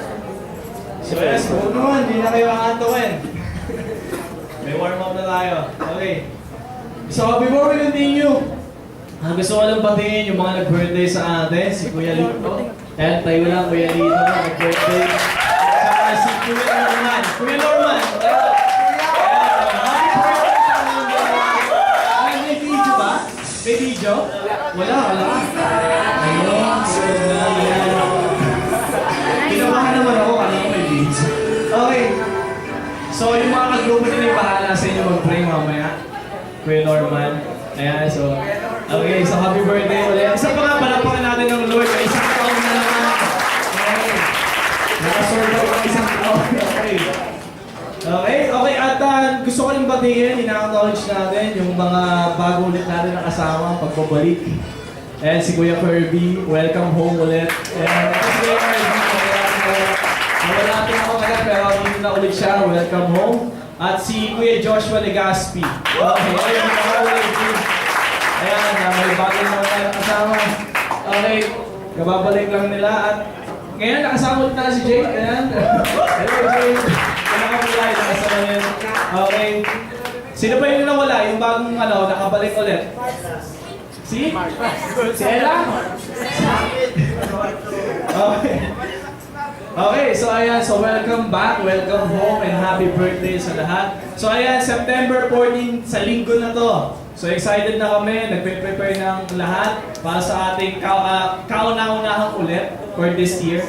So yes, huwag naman, hindi na kayo aantukin. May warm up na tayo. Okay. So before we continue, gusto ko lang batiin yung mga nag-birthday sa atin. Si Kuya Lito. Ayan, tayo lang Kuya Lito, nag-birthday. Saka si Kuya Norman. Kuya Norman! May video ba? May video? Wala. Ayun, so kinabahan naman ako kanina may video. Okay. So yung mga kagrupo nila yung bahala sa inyo mag-pray mamaya. Kuya Norman. Ayan, so okay, so happy birthday ulit. Isa pa nga, palapakan natin ng Lord. May isang taon na naman. Okay. Nakasorba ko isang taon. Okay, at gusto ko rin batiin, ina-acknowledge natin yung mga bago ulit natin na kasama, pagbabalik. And si Kuya Kirby, welcome home ulit. And si Kuya Kirby, nawala natin ako agad, pero dito na ulit siya, welcome home. At si Kuya Joshua Legaspi. Okay, ayun, nakaulit. Ayan, may bagay na tayo nakasama. Okay, kababalik lang nila. At ngayon, nakasama ulit na si Jake. Ayan. Hello, Jake. Nakakapulay, nakasama niya. Okay. Sino pa yung nawala? Yung bagong nakabalik ulit? Si Ella? Okay. Okay, so ayan, so welcome back, welcome home, and happy birthday sa lahat. So ayan, September 14 sa linggo na to. So excited na kami, nagpe-prepare ng lahat para sa ating kauna-unahang ulit for this year.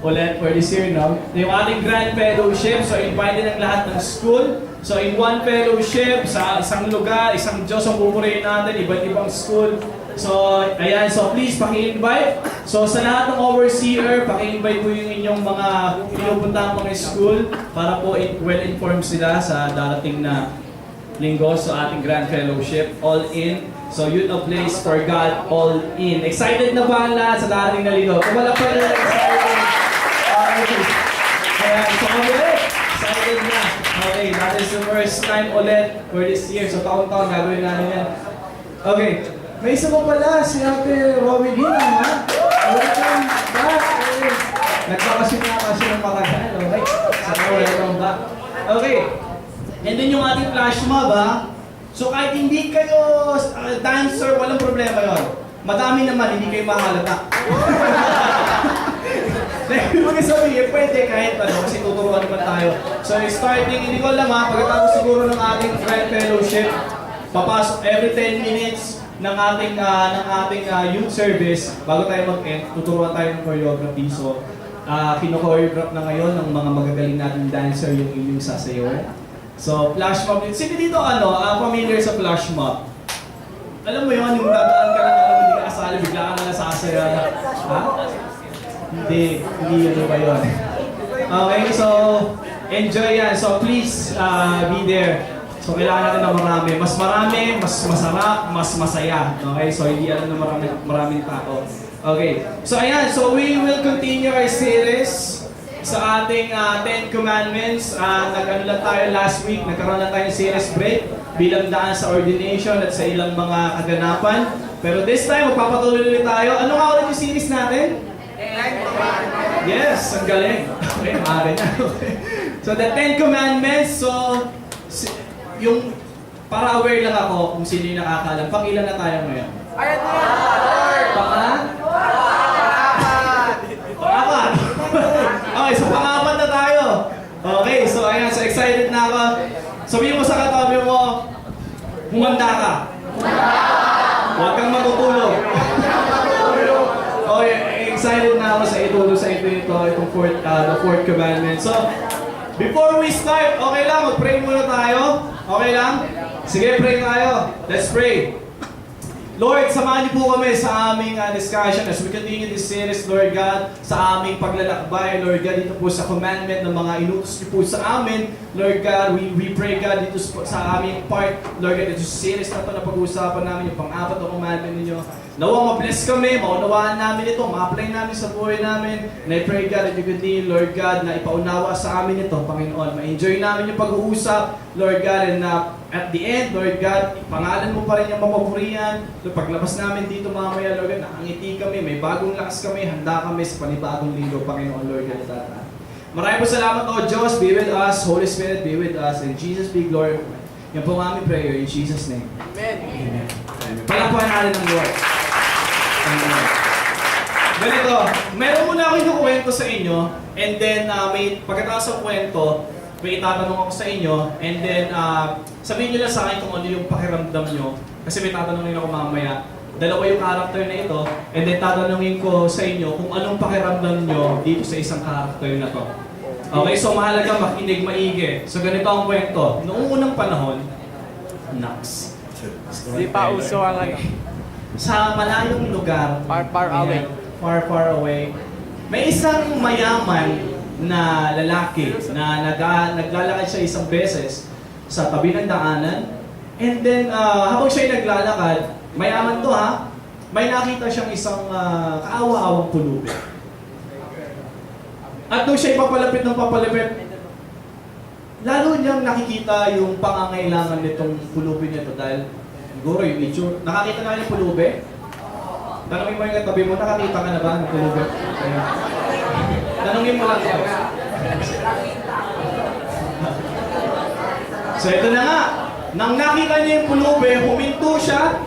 No? Yung ating grand fellowship, so invited ng lahat ng school. So in one fellowship, sa isang lugar, isang Diyos ang pupurihin natin, iba't ibang school. So, ayan, so please paki-invite. So sa lahat ng overseer, paki-invite po yung inyong mga pinupuntang mga school para po well-informed sila sa darating na linggo sa ating grand fellowship, all in. So Youth of Place for God, all in. Excited na ba lahat sa darating na linggo? Kung wala pa rin excited. Ayan, so kami excited na. Okay, that is the first time ulit for this year. So taon-taon gagawin natin yan. Okay. May isa mo pala, si Ate Romy Lina, ha? Welcome back! Nagpakasyon na kasi ng makagal, okay? Sana welcome back. Okay. And then yung ating flash mob, ha? So kahit hindi kayo dancer, walang problema yon. Madami naman, hindi kayo mahalata. Dahil mga sabihin, pwede kahit kasi tuturuan naman tayo. So starting, hindi ko alam ha, pagkatapos siguro ng ating friend fellowship, papasok every 10 minutes, ng ating youth service, bago tayo mag-end, tuturuan tayo ng choreography. So, kino-choreograph na ngayon ng mga magagaling nating dancer yung inyong sasayaw. So, flash mob. Sino dito familiar sa flash mob? Alam mo yun, yung dadaan ka lang, hindi ka kasali, bigla ka na nasasaya. Ha? Hindi yun ba yun? Okay, so, enjoy yan. So, please be there. So kailangan natin ng marami, mas masarap, mas masaya. Okay? So hindi alam ng maraming tao. Okay. So ayan, so we will continue our series sa ating 10 Commandments. Nag-ano lang tayo last week, nagkaroon lang tayo ng series break bilang daan sa ordination at sa ilang mga kaganapan. Pero this time, magpapatuloy ulit tayo. Ano nga ulit yung series natin? Yes, ang galing. Okay, maaari na. So the 10 Commandments, so yung para aware lang ako kung sino yung nakakalam. Pang-ilan na tayo ngayon? Ayun na! Pang-apat! Okay, so pang-apat na tayo. Okay, so ayan, so excited na ako. Sabihin mo sa katabi mo, humanda ka. Huwag kang matutulog. Okay, excited na ako sa itulog sa itong the fourth commandment. So, before we start, okay lang, mag-pray muna tayo. Okay lang? Sige, pray tayo. Let's pray. Lord, samahan niyo po kami sa aming discussion as we continue this series, Lord God, sa aming paglalakbay, Lord God, dito po sa commandment ng mga inutos niyo po sa amin. Lord God, we pray, God, dito sa aming part, Lord God, dito sa series na ito na pag-uusapan namin, yung pang-apat na commandment ninyo. Nawa, ma-bless kami, maunawaan namin ito, ma-apply namin sa buhay namin. And I pray, God, that you continue, Lord God, na ipaunawa sa amin ito, Panginoon. Ma-enjoy namin yung pag-uusap, Lord God, and at the end, Lord God, pangalan mo pa rin yung mapapurihan. So, paglabas namin dito mamaya, Lord God, nakangiti kami, may bagong lakas kami, handa kami sa panibagong linggo, Panginoon, Lord God, at maraming po salamat, O Diyos, be with us, Holy Spirit, be with us, and Jesus be glorified. Yan po ang aming prayer, in Jesus' name. Amen. Amen. Palapahan natin ng Lord. Amen. Ganito, meron muna ako yung kwento sa inyo, and then may pagkatapos ng kwento, may itatanong ako sa inyo, and then sabihin nyo lang sa akin kung ano yung pakiramdam nyo, kasi may tatanungin ako mamaya. Dalawa yung character na ito, and then tatanungin ko sa inyo kung anong pakiramdam nyo dito sa isang character na to. Okay, so mahalaga makinig maigi. So ganito ang kwento. Noong unang panahon, Nax. Di pa uso ang ano. Sa malayong lugar, Far away. Far away, may isang mayaman na lalaki na naglalakad siya isang beses sa tabi ng daanan. And then, habang siya naglalakad, mayaman to ha, may nakita siyang isang kaawa-awang pulubi. At doon siya papalapit ng papalapit, lalo niyang nakikita yung pangangailangan nitong pulubi nito dahil siguro yung itsure. Nakakita na kayo ng pulubi? Tanungin mo yung katabi mo, nakakita ka na ba ng pulubi? Ayun. Tanungin mo lang ito. So ito na nga, nang nakita niya yung pulubi, huminto siya.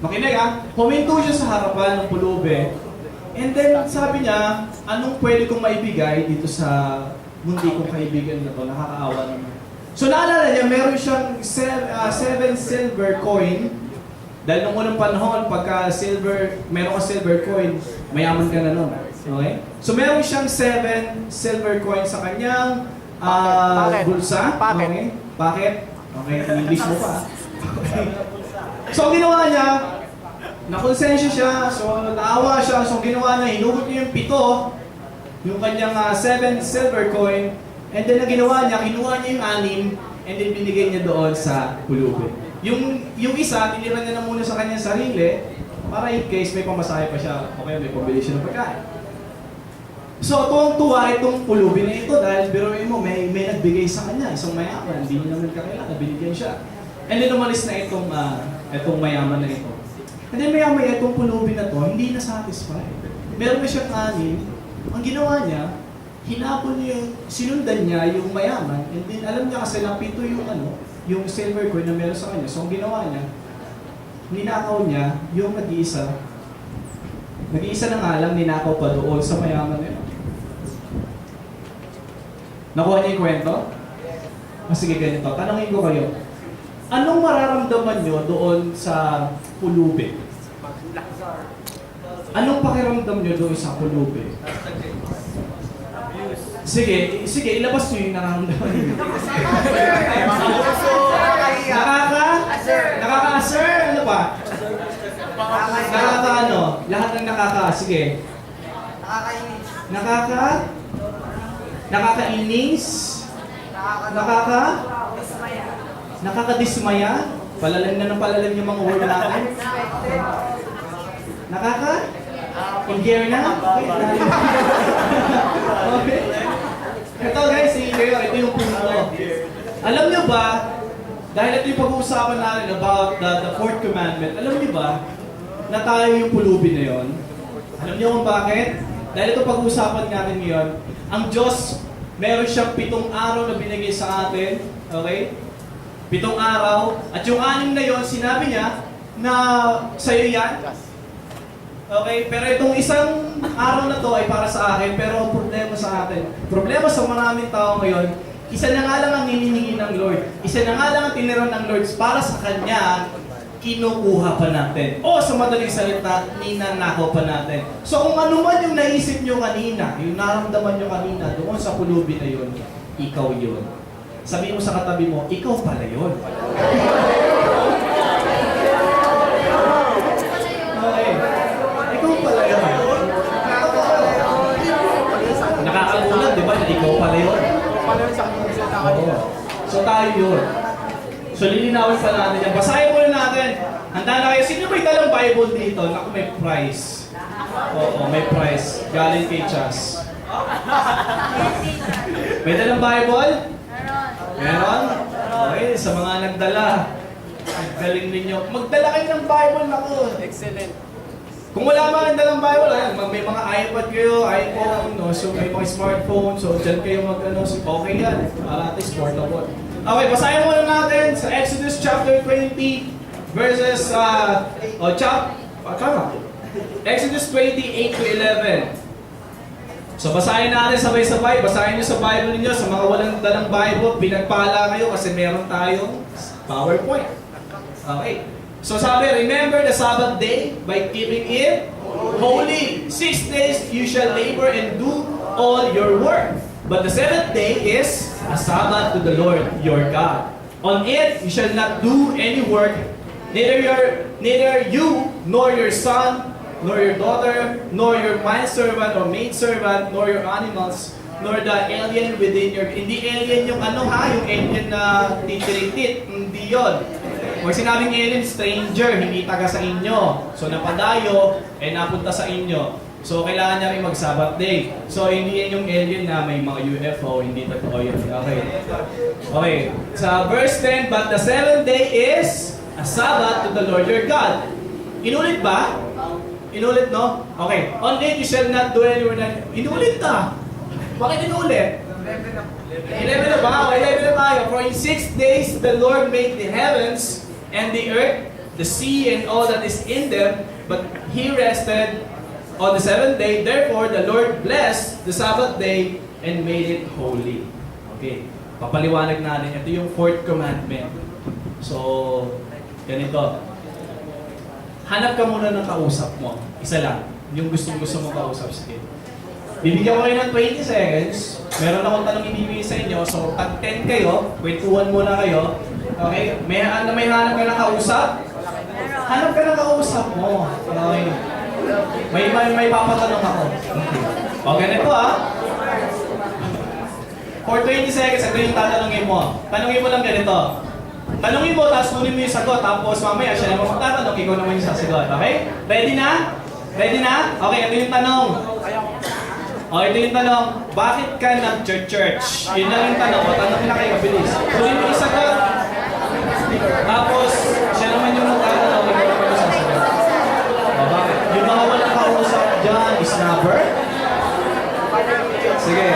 Makinig ha, huminto siya sa harapan ng pulubi. And then sabi niya, anong pwede kong maibigay dito sa mundi kong kaibigan na to, nakakaawa naman. So naalala niya, meron siyang 7 silver coin. Dahil nung unang panahon, pagka meron ka silver coin, mayaman ka na nun. Okay? So meron siyang 7 silver coin sa kanyang bulsa. Pocket. Okay? Pocket. Okay, English mo pa. Okay. So ang ginawa niya, nakonsensya siya, so naawa siya, so ginawa niya, hinugot niya yung 7, yung kanyang 7 silver coin, and then ang ginawa niya, kinuha niya yung 6, and then binigay niya doon sa pulubi. Yung isa, tinira niya na muna sa kanyang sarili, para in case may pamasahe pa siya, o kaya may pabili siya ng pagkain. So, tuwang-tuwa itong pulubi na ito dahil biruin mo, may nagbigay sa kanya, isang mayaman, hindi niya naman kakailangan, binigyan siya. And then umalis na itong mayaman na ito. And then maya-maya itong pulubi na to, hindi na satisfied. Meron na siyang 6, ang ginawa niya, hinapon niya, sinundan niya yung mayaman, and then alam niya kasi lang 7 yung silver coin na meron sa kanya. So ang ginawa niya, ninakaw niya yung nag-iisa na nga lang, ninakaw pa doon sa mayaman na yun. Nakuha niya yung kwento? Sige, ganito. Tanungin ko kayo. Anong mararamdaman nyo doon sa pulubi? Anong pakiramdam nyo doon sa pulubi? Sige, ilabas nyo yung nararamdaman nyo. Nakaka-sir? Ano ba? Nakaka-ano? Lahat ng sige. Nakakainis? Nakakadismaya? Palalim na ng palalim yung mga word natin. Endear na? Okay. Ito guys, ito yung punto. Alam niyo ba, dahil ito yung pag-uusapan natin about the fourth commandment, alam niyo ba, na tayo yung pulubi na yon? Alam niyo kung bakit? Dahil ito pag-uusapan natin ngayon, ang Diyos, meron siyang 7 araw na binigay sa atin, okay? 7 araw, at yung 6 na yon, sinabi niya na sa'yo yan. Okay, pero itong isang araw na to ay para sa akin, pero problema sa atin. Problema sa maraming tao ngayon, isa na nga lang ang hinihingi ng Lord. Isa na nga lang ang tiniran ng Lord para sa Kanya, kinukuha pa natin. O sa madaling salita, ninanakaw pa natin. So kung ano man yung naisip nyo kanina, yung naramdaman nyo kanina, doon sa pulubi na yun, ikaw yun. Sabihin mo sa katabi mo, ikaw pala yun. Okay. Ikaw pala yun. Nakakagulat, di ba? Ikaw pala yun. Oo. So tayo yun. So lilinawin pa natin yan. Basahin muna natin. Handa na kayo. Sino may dalang Bible dito? Naku, may prize. Oo, may prize. Galing kay Chas. May dalang Bible? Meron. Okay, sa mga nagdala, galing ninyo. Magdala kayo ng Bible na ko. Excellent. Kung wala mga dalang Bible, ayan, may mga iPad kayo, iPhone, no? So may mga smartphone, so dyan kayo mag-ano, so okay yan. Para at least portable. Okay, basahin muna natin sa Exodus chapter 20, verses, Exodus 28 to 11. So basahin natin sabay-sabay, basahin nyo sa Bible niyo sa mga walang dalang Bible, pinagpala kayo kasi meron tayong PowerPoint. Okay. So sabi, remember the Sabbath day by keeping it holy. 6 days you shall labor and do all your work. But the seventh day is a Sabbath to the Lord your God. On it you shall not do any work, neither you nor your son, nor your daughter, nor your manservant or maidservant, nor your animals, nor the alien within your... Hindi alien yung ano ha, yung alien na titiritit. Hindi yun. Pag sinabing alien, stranger, hindi taga sa inyo. So napadayo, napunta sa inyo. So kailangan niya rin mag-Sabbath day. So hindi yan yung alien na may mga UFO, hindi totoo yun. Okay. Okay. Sa verse 10, but the seventh day is a Sabbath to the Lord your God. Inulit ba? Inulit, no? Okay. On it you shall not do anywhere na... Inulit na! Bakit inulit? 11 na ba? Okay, 11 na tayo. For in 6 days the Lord made the heavens and the earth, the sea, and all that is in them, but He rested on the seventh day. Therefore, the Lord blessed the Sabbath day and made it holy. Okay, papaliwanag natin. Ito yung fourth commandment. So, ganito. Hanap ka muna ng kausap mo. Isa lang. Yung gusto mong kausap. Sige. Bibigyan ko kayo ng 20 seconds. Meron akong tanong ibibigay sa inyo. So, tag 10 kayo. Kwentuhan muna kayo. Okay? May hanap ka ng kausap? Hanap ka ng kausap mo. Okay. May papatanong ako. Okay. O, ganito For 20 seconds, ito yung tatanungin mo. Tanungin mo lang ganito. Tanungin mo, tapos kunin mo yung sagot. Tapos mamaya, siya naman magtatanong, ikaw naman yung sasagot. Okay? Ready na? Ready na? Okay, ito yung tanong. O, ito yung tanong. Bakit ka nag-church? Yun lang yung tanong. O, tanongin na kayo, bilis. Kunin mo yung sagot. Tapos, siya naman yung magtatanong, ikaw naman yung sasagot. O, bakit? Yung mga walang kausap dyan, snapper? Sige.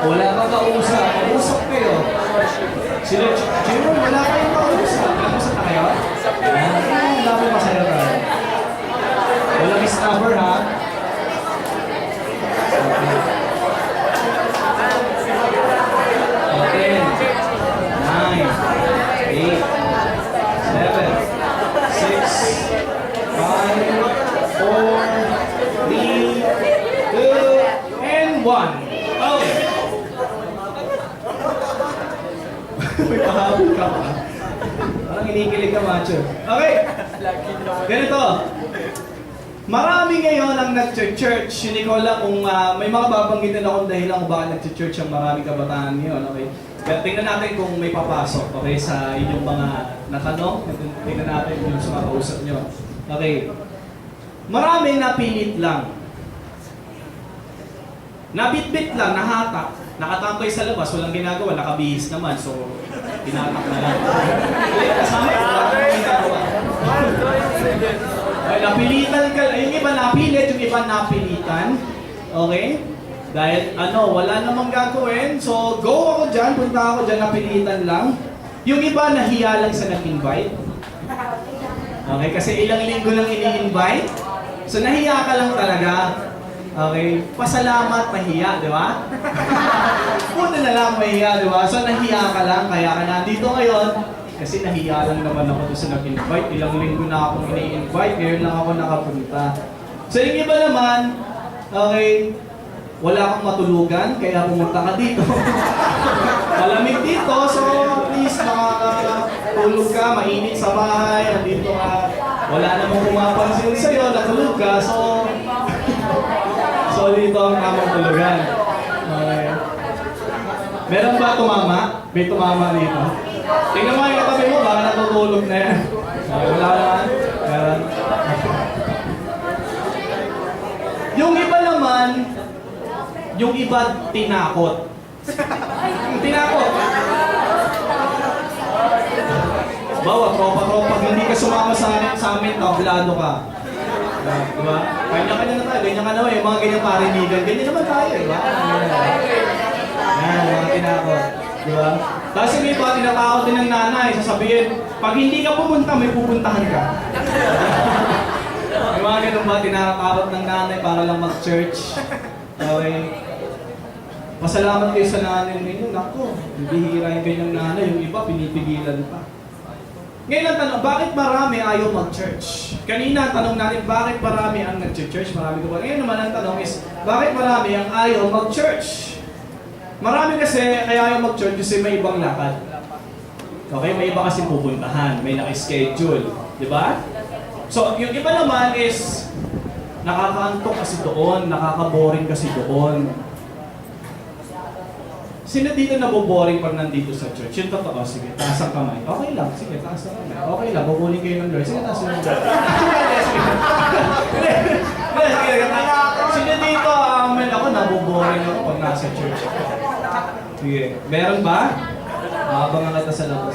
Wala kang kausap. Kausap kayo. Sila, Jiro, wala kayong kausap. Kausap na kayo? Ang dami masaya tayo. Walang snapper, ha? Okay. 9, 8, 7, 6, 5, 4, 3, 2, and 1. Okay. May pahabol ka pa. Parang inikilig ka, macho. Okay. Ganito. Marami ngayon ang nag-church. Hindi ko alam kung may mga babanggitin akong dahilan kung bakit nag-church ang maraming kabataan ngayon. Okay. Kaya tingnan natin kung may papasok. Okay, sa inyong mga natanong. Tingnan natin yung sa mga kausap nyo. Okay. Maraming napilit lang. Nabitbit lang, nahatak. Nakatambay sa labas, walang ginagawa, nakabihis naman. So, tinatak na lang. Kasama ito, walang ginagawa. Ay, napilitan ka. Yung iba napilit, yung iba napilitan. Okay? Dahil, wala namang gagawin. So, go ako dyan, punta ako dyan, napilitan lang. Yung iba, nahiya lang sa nag-invite. Okay, kasi ilang linggo lang ini-invite. So, nahiya ka lang talaga. Okay, pasalamat, mahiya, di ba? Puno na lang mahiya, di ba? So nahiya ka lang, kaya ka nandito ngayon. Kasi nahiya lang naman ako doon sa nag-invite. Ilang linggo na akong ini-invite, ngayon lang ako nakapunta. So yung iba naman, okay, wala kang matulugan, kaya pumunta ka dito. Malamig dito, so please makakatulog ka, mainit sa bahay, nandito ka. Wala namang pumapansin sa'yo, natulog ka, so dito ang tamang tulugan. Okay. Meron ba tumama? May tumama dito. Tingnan mo yung katabi mo, baka natutulog na yan. Wala naman. Meron. Yung iba naman, yung iba tinakot. Tinakot. Bawa, tropa-tropa, pag hindi ka sumama sa amin, tablado ka. Diba? Kanya-kanya na tayo, ganyan ka naman, yung mga ganyang parinigan, ganyan naman tayo, diba? Yan, mga tinakot. Diba? Tapos yung iba, tinatakot din ng nanay, sasabihin, pag hindi ka pumunta, may pupuntahan ka. Yung mga ganun ba, tinatakot ng nanay para lang mag-church. Okay? Pasalamat kayo sa nanay ninyo, naku, hindi hira yung ganyang nanay, yung iba, pinipigilan pa. Ngayon ang tanong, bakit marami ayaw mag-church? Kanina ang tanong natin, bakit marami ang nag-church? Marami ko pa. Ngayon naman ang tanong is, bakit marami ang ayaw mag-church? Marami kasi kaya ayaw mag-church kasi may ibang lakad. Okay, may iba kasi pupuntahan, may naka-schedule. Di ba? So, yung iba naman is, nakakaantok kasi doon, nakaka-boring kasi doon. Sino dito naboboring pag nandito sa church? Yung totoo, sige, taas ang kamay. Okay lang, sige, taas ang kamay. Okay lang, bubuling kayo ng Lord. Sige, taas ang kamay. Sino dito, ako, naboboring ako pag nasa church. Sige, meron ba? Abangan kita sa labas.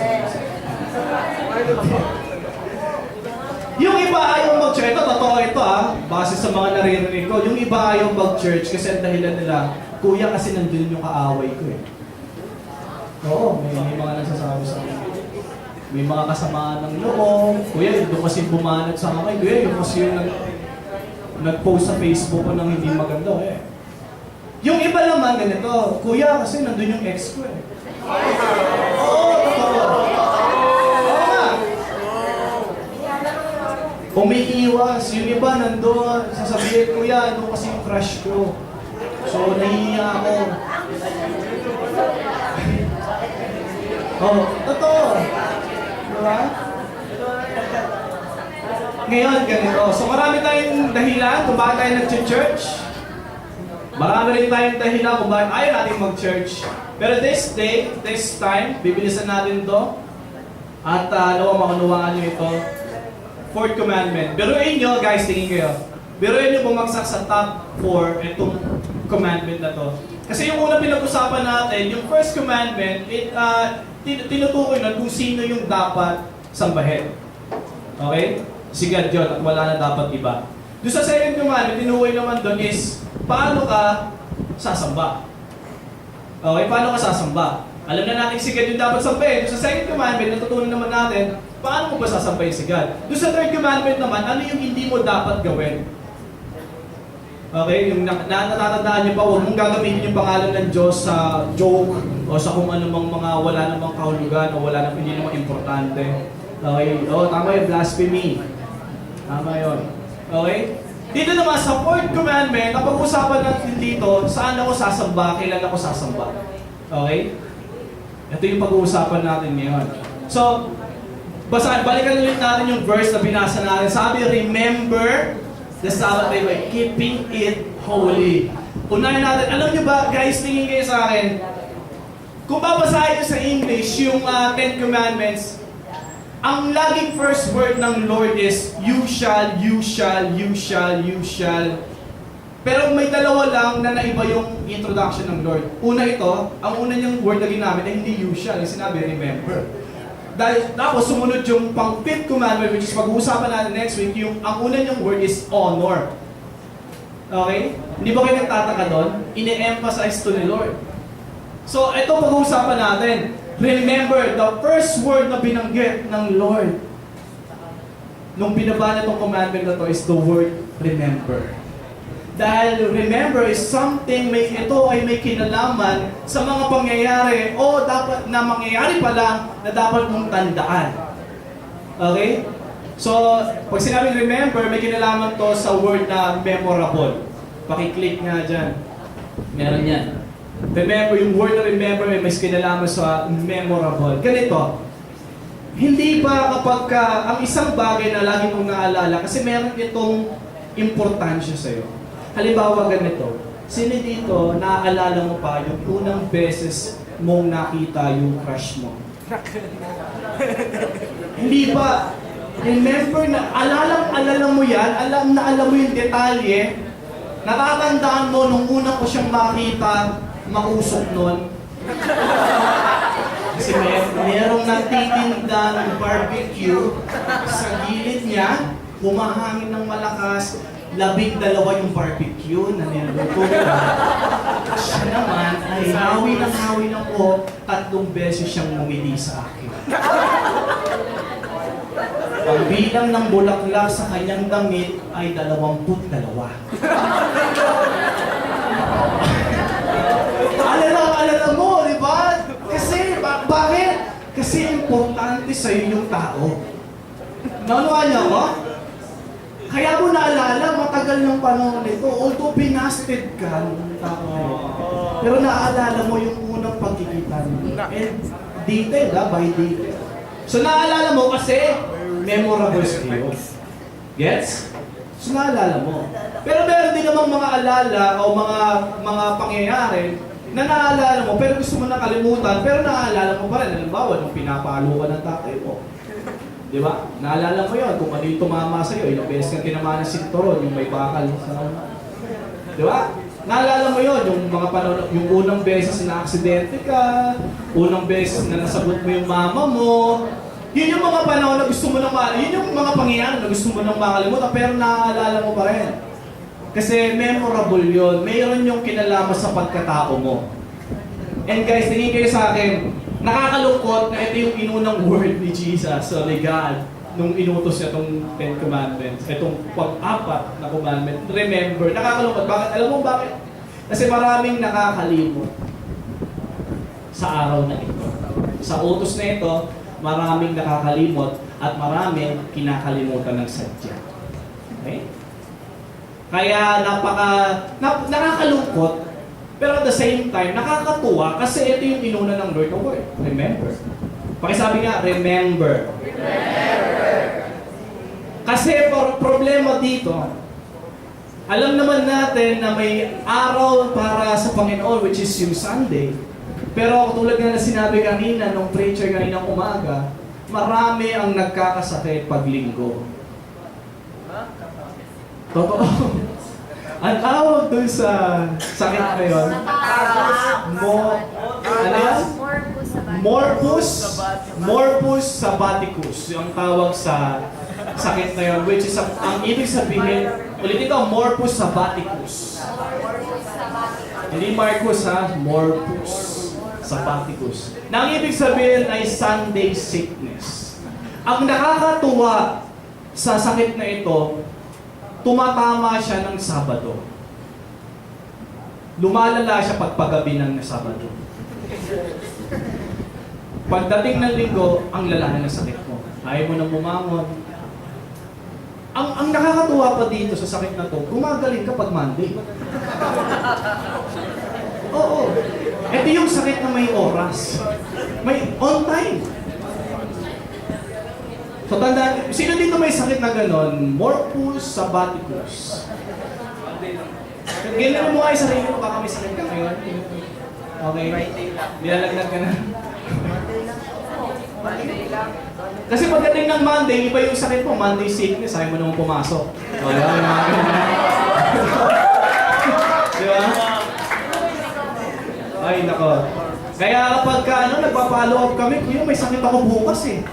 Yung iba ayaw mag-church, ito, totoo ito base sa mga naririnig ko. Yung iba ayaw mag-church kasi ang dahilan nila, kuya kasi nandun yung kaaway ko eh. Oo, may mga nagsasabi sa akin. May mga kasamaan ng loob. Kuya, doon kasi bumanat sa akin. Kuya, yung kasi yung nag-post sa Facebook ko ng hindi maganda eh. Yung iba naman ganito, kuya kasi nandun yung ex ko eh. Oo, totoo. Oo nga. Umiiwas, yung iba nandun, sasabihin, kuya, ano kasi yung crush ko. So, nahihiya ako. Oh, totoo. Diba? Ngayon, ganito. So, marami tayong dahilan kung bakit tayo nag-church. Marami rin tayong dahilan kung bakit ayaw natin mag-church. Pero this day, this time, bibilisan natin to. At makunawaan nyo ito. Fourth commandment. Biruin nyo, guys, tingin kayo. Biruin nyo bumagsak sa top 4 itong commandment na to. Kasi yung unang pinag-usapan natin, yung first commandment, tinutukoy na kung sino yung dapat sambahin. Okay? Si God yun, at wala na dapat iba. Doon sa second commandment, tinukoy naman doon is, paano ka sasamba? Okay, paano ka sasamba? Alam na natin si God yung dapat sambahin. Doon sa second commandment, natutunan naman natin, paano mo ba sasambahin si God? Doon sa third commandment naman, ano yung hindi mo dapat gawin? Okay, yung natatandaan niyo pa, huwag mong gagamitin yung pangalan ng Diyos sa joke o sa kung anumang mga wala namang kahulugan o wala namang hindi namang importante. Okay, tama yung blasphemy. Tama yun. Okay? Dito naman sa fourth commandment, napag-usapan natin dito, saan ako sasamba, kailan ako sasamba. Okay? Ito yung pag-uusapan natin ngayon. So, balikan ulit natin yung verse na binasa natin. Sabi, remember the Sabbath day by keeping it holy. Unahin natin, alam nyo ba, guys, tingin kayo sa akin, kung babasahin nyo sa English yung Ten Commandments, ang laging first word ng Lord is, you shall, you shall, you shall, you shall. Pero may dalawa lang na naiba yung introduction ng Lord. Una ito, ang una niyang word na ginamit ay hindi you shall, yung sinabi, remember. Dahil, tapos sumunod yung pang fifth commandment, which is pag-uusapan natin next week, yung ang una niyang word is honor. Okay? Hindi ba kayo nagtataka doon? Ine-emphasize to ni Lord. So, ito pag-uusapan natin. Remember, the first word na binanggit ng Lord nung binaba na itong commandment na to is the word remember. Dahil remember is something, ito ay may kinalaman sa mga pangyayari o dapat na mangyayari pa lang na dapat mong tandaan. Okay? So, pag sinabing remember, may kinalaman to sa word na memorable. Pakiclick nga dyan. Meron yan. Remember, yung word na remember may kinalaman sa memorable. Ganito, hindi ba kapag ang isang bagay na lagi mong naalala, kasi meron itong importansya sa'yo. Halimbawa ganito, sino dito naaalala mo pa yung unang beses mong nakita yung crush mo? Hindi ba? Remember na, alala mo yan, alam mo yung detalye. Natatandaan mo nung una ko siyang makita, mausok nun. Kasi merong nagtitinda ng barbecue sa gilid niya, humahangin ng malakas, 12 yung barbecue na niluto. Siya naman ay hawi ng ko, 3 beses siyang ngumiti sa akin. Ang bilang ng bulaklak sa kanyang damit ay 22. Alala mo, di ba? Kasi, bakit? Kasi importante sa'yo yung tao. Nanuha niya mo? Kaya mo naalala, matagal ng panahon nito, although binasted ka ng tao na yun. Pero naaalala mo yung unang pagkikita niyo. And detail, by detail. So naalala mo kasi memorable sa iyo. Gets? So naalala mo. Pero meron din namang mga alala o mga pangyayari na naalala mo pero gusto mo nakalimutan pero naalala mo pa rin. Halimbawa, nung pinapalo ka ng tatay mo. Di ba? Naalala mo yun kung ano yung tumama sa'yo. Ilang beses kang tinamaan ng sinturon, yung may bakal sa... Di ba? Naalala mo yun, yung mga panahon, yung unang beses na aksidente ka, unang beses na nasagot mo yung mama mo. Yun yung mga panahon na gusto mo nang yun yung mga pangyayari na gusto mo nang makalimutan, pero naaalala mo pa rin. Kasi memorable yun. Mayroon yung kinalaman sa pagkatao mo. And guys, tingin kayo sa akin, nakakalungkot na ito yung inunang word ni Jesus, so ni God, nung inutos niya itong 10 Commandments, itong pang-apat na commandment, remember. Nakakalungkot. Bakit? Alam mo bakit? Kasi maraming nakakalimot sa araw na ito. Sa utos na ito, maraming nakakalimot at maraming kinakalimutan ng sadya. Okay? Kaya nakakalungkot, pero at the same time, nakakatuwa kasi ito yung inuna ng Lord ng word. Remember. Pakisabi nga, remember. Remember. Kasi problema dito, alam naman natin na may araw para sa Panginoon, which is yung Sunday. Pero tulad nga na sinabi kanina, nung preacher kaninang umaga, marami ang nagkakasakit pag linggo. Totoo. Ang tawag dun sa sakit na yun, Morbus sabbaticus, yung tawag sa sakit na yun, which is ang ibig sabihin, ulit ito, morbus sabbaticus. Hindi Marcus ha, morbus sabbaticus. Na ang ibig sabihin ay Sunday sickness. Ang nakakatuwa sa sakit na ito, tumatama siya ng Sabado. Lumalala siya pagpagabi ng Sabado. Pagdating ng Linggo, ang lala na ng sakit mo. Ayaw mo nang bumangon. Ang nakakatuwa pa dito sa sakit na to, gumagaling ka pag Monday. Oo. Ito yung sakit na may oras. May on time. So tanda, sino dito may sakit na gano'n? Morbus sabbaticus. Ganyan mo nga yung sarili mo, baka may sakit ka ngayon. Okay? Nilalagnat ka na. Kasi pagdating ng Monday, iba yung sakit mo. Monday sickness, ayaw mo naman pumasok. O, yan, yung mga ganyan. Di ba? Ay, nako. Kaya kapag nagpa-follow up kami, kuya, may sakit ako bukas eh.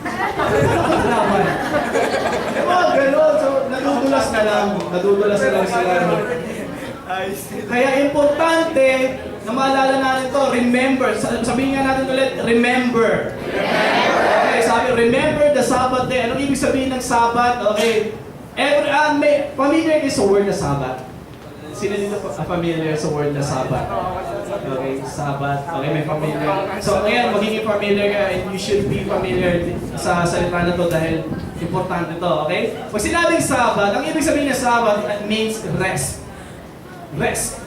Naman. Diba, gano'n. So, nadudulas na lang sila. Kaya importante na maalala natin to, remember. Sabihin nga natin ulit, remember. Okay, sabi, remember the Sabbath day. Anong ibig sabihin ng Sabbath? Okay. Familiar kayo sa word na Sabbath? Sino dito familiar sa word na Sabbath? Okay, Sabbath. Okay, may familiar. So, ngayon, magiging familiar ka and you should be familiar sa salita na to dahil importante to, okay? Pag sinabing Sabbath, ang ibig sabihin ng Sabbath means rest. Rest.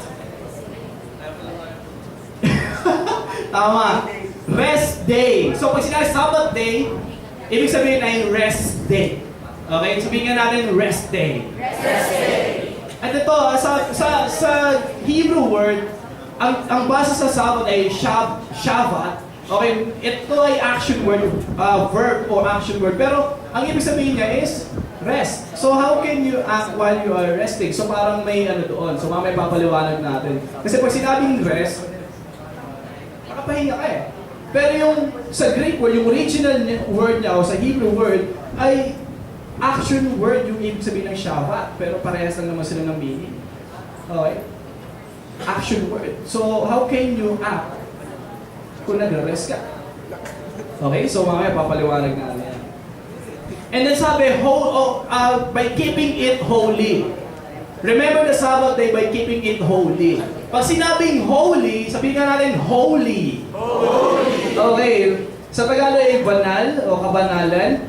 Tama. Rest day. So, pag sinabi Sabbath day, ibig sabihin ay rest day. Okay, sabihin nga natin rest day. Rest day. At ito, sa Hebrew word, ang base sa Sabbath ay Shabbat. Okay, ito ay action word, verb o action word. Pero ang ibig sabihin niya is rest. So how can you act while you are resting? So parang may ano doon. So mamaya papaliwanag natin. Kasi pag sinabing rest, makapahinga ka eh. Pero yung sa Greek word, yung original word niya o sa Hebrew word ay action word yung ibig sabihin ng Shabbat. Pero parehas lang naman sila ng meaning. Okay? Action word. So how can you act kung nag-rest ka? Okay? So mamaya papaliwanag natin yan. And then sabi, by keeping it holy. Remember the Sabbath day by keeping it holy. Pag sinabing holy, sabihin nga natin holy. Holy. Okay. Sa Tagalog ay banal o kabanalan.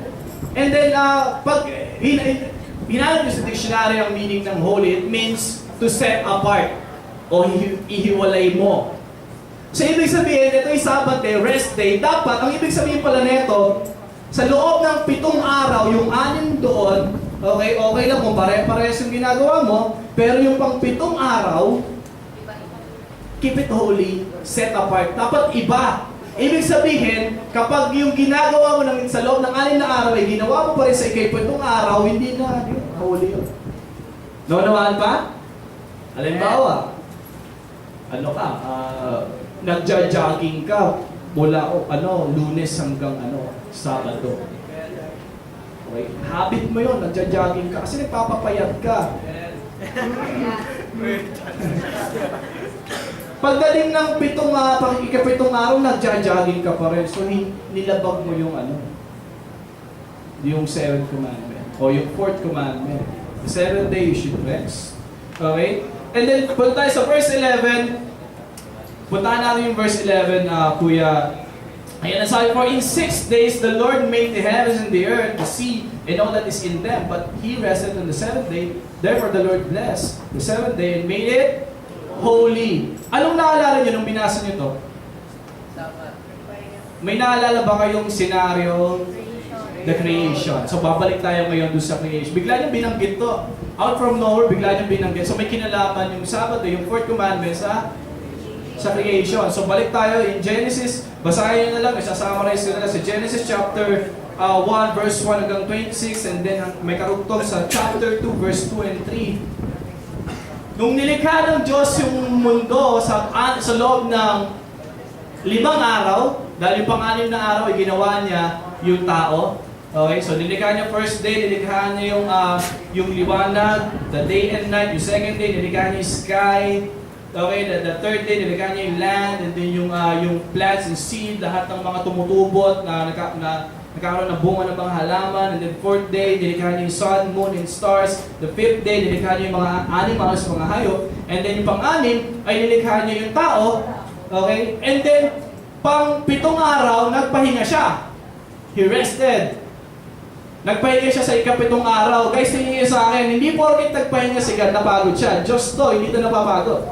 And then, pag hinanap nyo sa dictionary ang meaning ng holy, it means to set apart o ihiwalay mo. So, ibig sabihin, ito ay Sabbath day, rest day. Dapat, ang ibig sabihin pala nito, sa loob ng 7 araw, yung 6 doon, okay lang kung pare-parehas yung ginagawa mo, pero yung pang 7 araw, keep it holy, set apart. Dapat iba. Ibig sabihin, kapag yung ginagawa mo sa loob ng 6 na araw, ay ginawa mo pa rin sa ikay-7 araw, hindi na holy yun. Naunawaan pa? Halimbawa, nagja-jogging ka mula Lunes hanggang Sabado. Okay? Habit mo yun, nagja-jogging ka kasi nagpapapayat ka. Pagdating ng 7 araw, nagja-jogging ka pa rin. So nilabag mo yung 7th commandment o yung 4th commandment. The 7th day you should rest. Okay? And then punta tayo sa verse 11. Puntahan natin yung verse 11, Kuya. Ayan, sabi, for in 6 days the Lord made the heavens and the earth, the sea, and all that is in them. But He rested on the 7th day. Therefore the Lord blessed the 7th day and made it holy. Anong naalala nyo nung binasa nyo to? May naalala ba kayong senaryo? The creation. So babalik tayo ngayon doon sa creation. Bigla niyang binanggit to. Out from nowhere, bigla niyang binanggit. So may kinalaman yung Sabbath, yung 4th commandment sa creation. So balik tayo in Genesis, basahin nyo na lang, isa-summarize nyo na lang sa Genesis chapter 1 verse 1 hanggang 26 and then may karugtong sa chapter 2 verse 2 and 3. Nung nilikha ng Diyos yung mundo sa loob ng 5 araw, dahil yung pang-6 na araw ay ginawa niya yung tao. Okay, so nilikha niya first day, nilikha niya yung liwanag, the day and night, yung second day, nilikha niya yung sky. Okay, the third day, nilikha niya yung land, and then yung plants and seed, lahat ng mga tumutubot na nagkakaroon ng bunga ng mga halaman. And then fourth day, nilikha niya yung sun, moon, and stars. The fifth day, nilikha niya yung mga animals, mga hayop. And then yung pang-6 ay nilikha niya yung tao. Okay, and then pang 7 araw, nagpahinga siya. He rested. Nagpahinga siya sa ika-7 araw. Guys, tingin niyo sa akin, hindi porket nagpahinga si God, napagod siya. Diyos to, hindi to napapagod.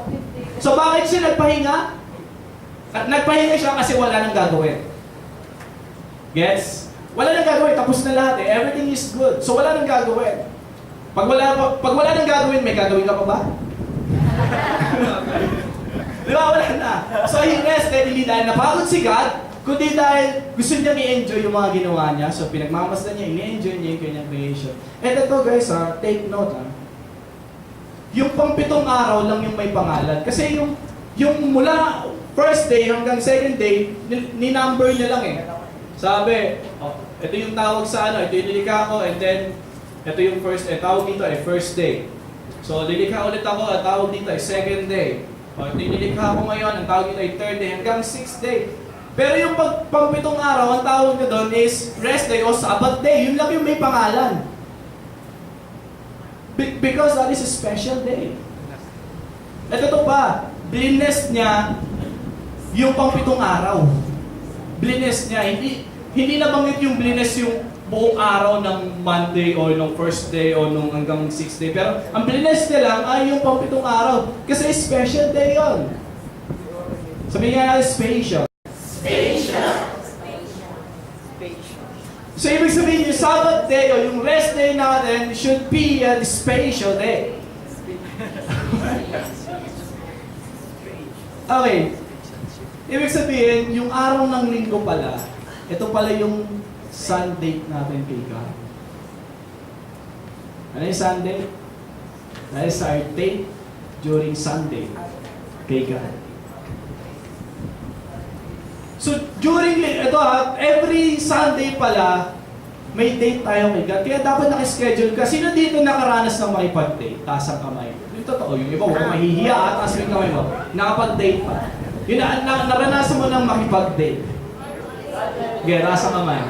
So bakit siya nagpahinga? Nagpahinga siya kasi wala nang gagawin. Gets? Wala nang gagawin, tapos na lahat eh. Everything is good. So wala nang gagawin. Pag wala nang gagawin, may gagawin ka pa ba? Di ba? Wala na. So he rested, hindi dahil napagod si God, kundi dahil gusto niya i-enjoy yung mga ginawa niya. So pinagmamasdan niya, i-enjoy niya yung kanyang creation. And ito guys, take note yung pang 7 araw lang yung may pangalan. Kasi yung mula first day hanggang second day, ni-number niya lang eh. Sabi, ito yung tawag sa ito yung nilikha ko, and then, ito yung tawag dito ay first day. So, nilikha ulit ako, at tawag dito ay second day. Ito yung nilikha ko ngayon, ang tawag dito ay third day, hanggang 6th day. Pero yung pang 7 araw, ang tawag nyo doon is rest day o Sabbath day. Yun lang yung may pangalan. Because that is a special day. At ito pa, bless niya yung pang 7 araw. Bless niya, hindi nabanggit yung bless yung buong araw ng Monday o ng first day o nung hanggang 6th day. Pero ang bless niya lang ay yung pang 7 araw. Kasi special day yon. Sabihin nga special. So, ibig sabihin yung Sabbath day o yung rest day natin should be a special day. Okay. Ibig sabihin, yung araw ng linggo pala, ito pala yung sun date natin kay God. Ano yung sun date? That is our date during Sunday kay God. So, every Sunday pala, may date tayo kay God. Kaya dapat nakaschedule ka. Sino dito nakaranas ng makipag-date? Taas ang kamay. Yung totoo, yung iba, huwag kang mahihiya at taas yung kamay mo. Nakapag-date pa. Yun, naranasan mo ng makipag-date. Okay, taas ang kamay.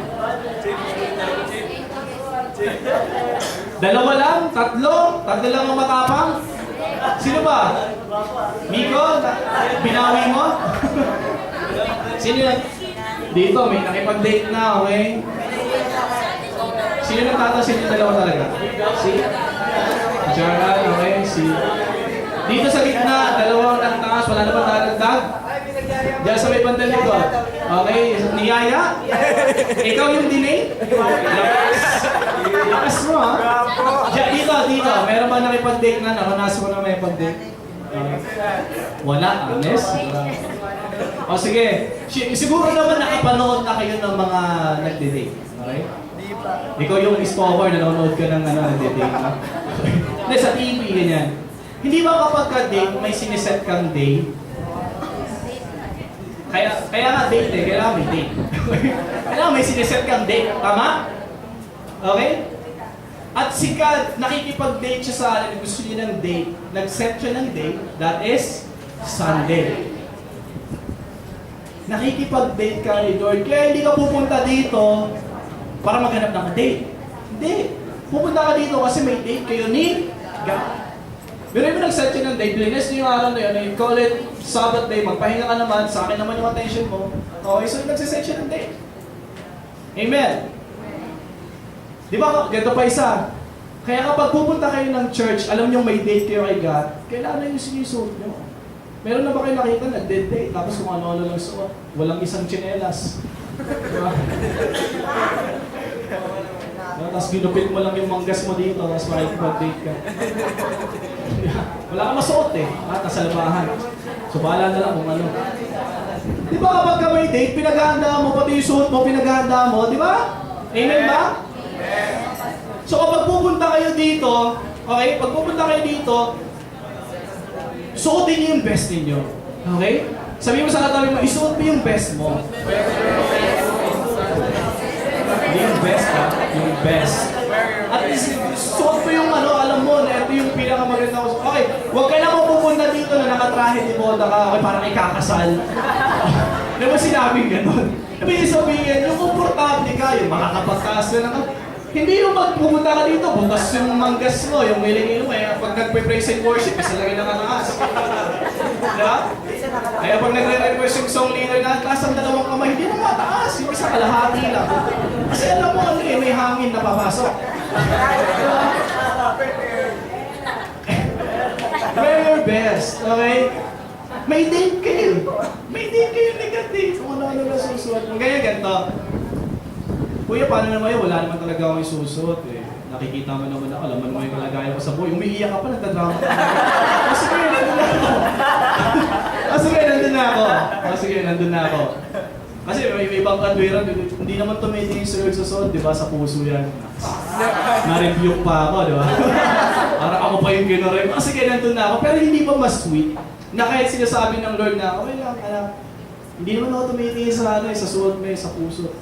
Dalawa lang? Tatlo? Tatlo lang ang matapang? Sino ba? Miko? Binawi mo? Sino yan? Dito, may nakipag-date na, okay? Sino nagtatasin yung dalawa talaga? Si Gerald, okay? Dito sa gitna, dalawang nagtaas, wala na ba dadagdag? Diyan sa may bandang likod. Okay? Niyaya? Ikaw yung dinate? Lakas mo, ha? Dito. Meron ba nakipag-date na? Naranasan mo na may pag-date? Wala, honest? O sige, siguro naman nakapanood na kayo ng mga nagde-date. Okay? Ikaw yung discover, nanonood ka ng nagde-date. Hindi, sa TV, ganyan. Hindi ba kapag ka-date, may siniset kang day? Kaya nga date eh, kailangan may date. Kailangan may siniset kang date, tama? Okay? At si God, nakikipag-date siya sa atin, gusto niya ng date. Nag-set siya ng date, that is Sunday. Nakikipag-date ka ni Lord, kaya hindi ka pupunta dito para maghanap ng date. Hindi. Pupunta ka dito kasi may date kayo ni God. Pero yung nag-set siya ng date, blines niyo yung araw na yun, you call it Sabbath day, magpahinga ka naman, sa akin naman yung attention mo. Okay, so nag-set siya ng date. Amen. Di ba, ganito pa isa. Kaya kapag pupunta kayo ng church, alam niyo may date kayo kay God, kailangan yung sinusuot niyo. Meron na ba kayo nakita, nag-date, tapos kung ano-ano lang suot, walang isang tsinelas. Diba? Tapos ginupit mo lang yung manggas mo dito, tapos makikipag-date ka. Wala kang masuot eh, nasa labahan. So bahala na lang kung ano. Di ba kapag ka may date, pinag-handa mo, pati yung suot mo, pinag-handa mo, di ba? Amen ba? So kapag pupunta kayo dito, okay, pag pupunta kayo dito, suotin niyo yung best ninyo. Okay? Sabihin mo sa katabi mo, isuot mo yung best mo. Hindi yung best ha, yung best. At suot mo yung alam mo na ito yung pinakamaganda ko. Okay, huwag ka na mapupunta dito na nakatrahe ni Boda ka, okay, parang ikakasal. Di ba sinabing gano'n? Ibig sabihin, yung komportable ka, yung makakapagtaas ka na ka. Hindi yung magpupunta ka dito, butas yung manggas mo, yung wiling mo, pag nagpe-praise and worship, isa lagi nakataas. Diba? Kaya pag nagre-request yung song leader na taas ang dalawang kamay, hindi na mataas, yung isa kalahati lang. Kasi alam mo, may hangin na papasok. Try your best, okay? May date kayo. May date kayo negative. Kung ano-ano na susuot mo. Ganyan, ganito. Kuya, paano naman yun? Wala naman talaga akong isusuot eh. Nakikita mo naman ako, alaman mo yung kalagayan ko sa buhay. Umiiyak ka pa, nagtadrama ka. Sige, nandun na ako. Sige, nandun na ako. Kasi may ibang kadwiran, hindi naman tumitingin sa Lord sa suot, di ba? Sa puso yan. Na-review pa ako, di ba? Parang ako pa yung ginorem. Sige, nandun na ako. Pero hindi pa mas sweet. Na kahit sinasabi ng Lord na, okay lang, anak. Hindi naman ako tumitingin sa suot mo, sa puso.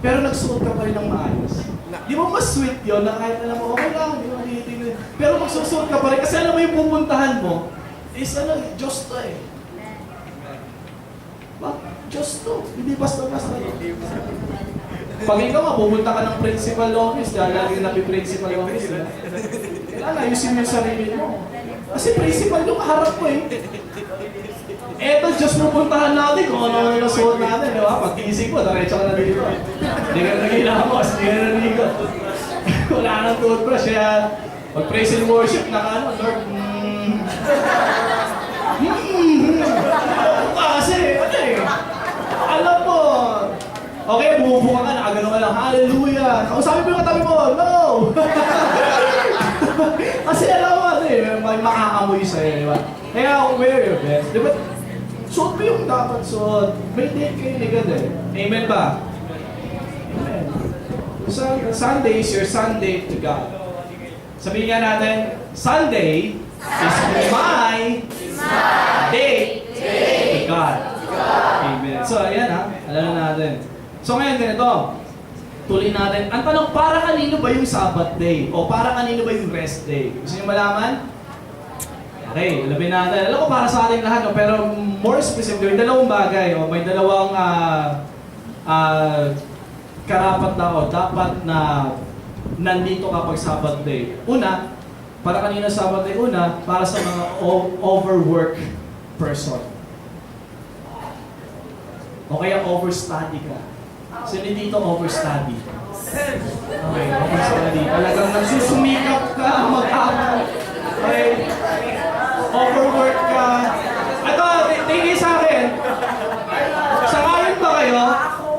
Pero nagsuot ka pa rin ng maayos. Di ba mas sweet yun na kahit alam mo, okay lang, di ba tinitingnan. Pero magsusuot ka pa rin, kasi alam mo yung pupuntahan mo, is Diyos to eh. Ba? Diyos to. Hindi basta-basta. Pag ikaw pupunta ka ng principal office, lagi na principal office. Kailangan ayusin mo yung sarili mo. Kasi principal yung kaharap ko eh. Eto, Diyos pupuntahan natin kung ano yung nasuot natin, di ba? Pag-isip mo, diretso ka na dito. Hindi ka nagilamos, hindi ka naligo. Wala nang toothbrush, kaya pag-praise and worship, Lord, kasi, alam mo, okay, bumubuka ka, nakagano ka lang, hallelujah. Kausapin mo yung katabi mo, no! Kasi alam mo, may makakamoy sa'yo, di ba? Kaya wear your best. Di ba? Suot mo yung dapat suot. May date kayo ni God eh. Amen ba? Amen. So, Sunday is your Sunday to God. Sabihin nga natin, Sunday is my date to God. Amen. So, ayan ha. Alam na natin. So, ngayon ganito. Tuloy natin. Ang tanong, para kanino ba yung Sabbath day? O para kanino ba yung rest day? Gusto niyo malaman? Okay, alamin natin. Alam ko para sa ating lahat, no? Pero more specific, may dalawang bagay. O may dalawang karapat na o dapat na nandito kapag Sabbath day. Una, para kanino Sabbath day? Una, para sa mga overwork person. O kaya overstudy ka. Sino dito overstudy? Okay, overstudy. Talagang nagsusumikap ka, mag-aral. Okay. Overwork ka. Ito, tingin sa akin. Sangayon ba kayo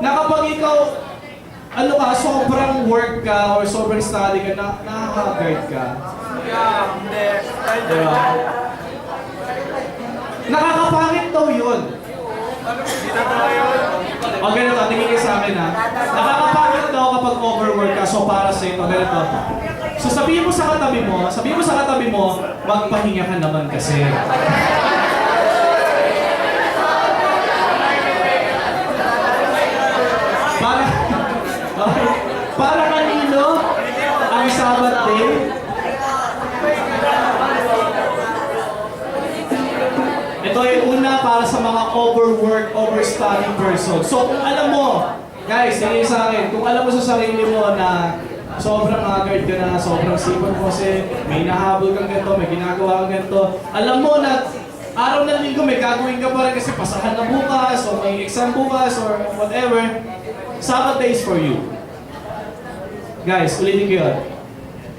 na kapag ikaw, ano ka, sobrang work ka or sobrang study ka, nakaka-guard ka? Hindi. Diba? Nakakapangit daw yun. O ganito, tingin kayo sa akin ha. Nakakapangit daw kapag overwork ka, so para sa ito, ganito. So sabihin mo sa katabi mo, magpahinga ka naman kasi. Para kanino ang Sabbath day? Ito ay una para sa mga overwork, overstudy person. So kung alam mo, guys, tingin sa akin, kung alam mo sa sarili mo na sobrang haggard ka na, sobrang sipag mo kasi may nahabol kang ganito, may ginagawa kang ganito, alam mo na araw ng linggo may gagawin ka pa rin kasi pasahan na bukas o may exam bukas or whatever, Sabbath day is for you. Guys, ulitin ko yun.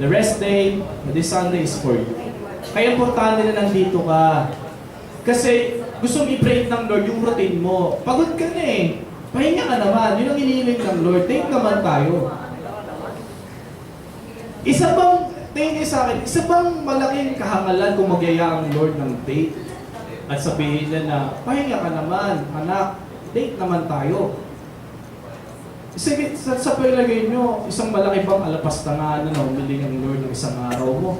The rest day, this Sunday is for you. Kaya importante na nandito ka. Kasi gusto mong i-break ng Lord yung routine mo. Pagod ka na eh. Pahinga ka naman. Yun ang iniiling ng Lord. Take naman tayo. Tingin sa akin, isa bang malaking kahangalan kung magyaya ang Lord ng date? At sabihin niya na, pahinga ka naman, anak, date naman tayo. Sige, sa palagay nyo, isang malaki bang alapastangan na umili ng Lord ng isang araw mo?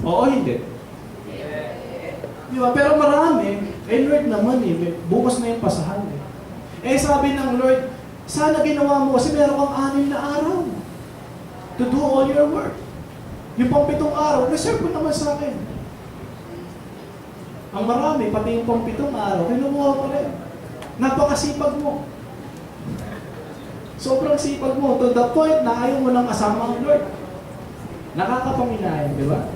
Oo, hindi. Di ba? Pero marami, Lord naman bukas na yung pasahan sabi ng Lord, sana ginawa mo kasi meron kang 6 na araw to do all your work. Yung pang 7 araw, reserve mo naman sa akin. Ang marami, pati yung pang 7 araw, kinuha ko rin. Napakasipag mo. Sobrang sipag mo, to the point na ayaw mo nang kasama ang Lord. Nakakapanginayan, di ba?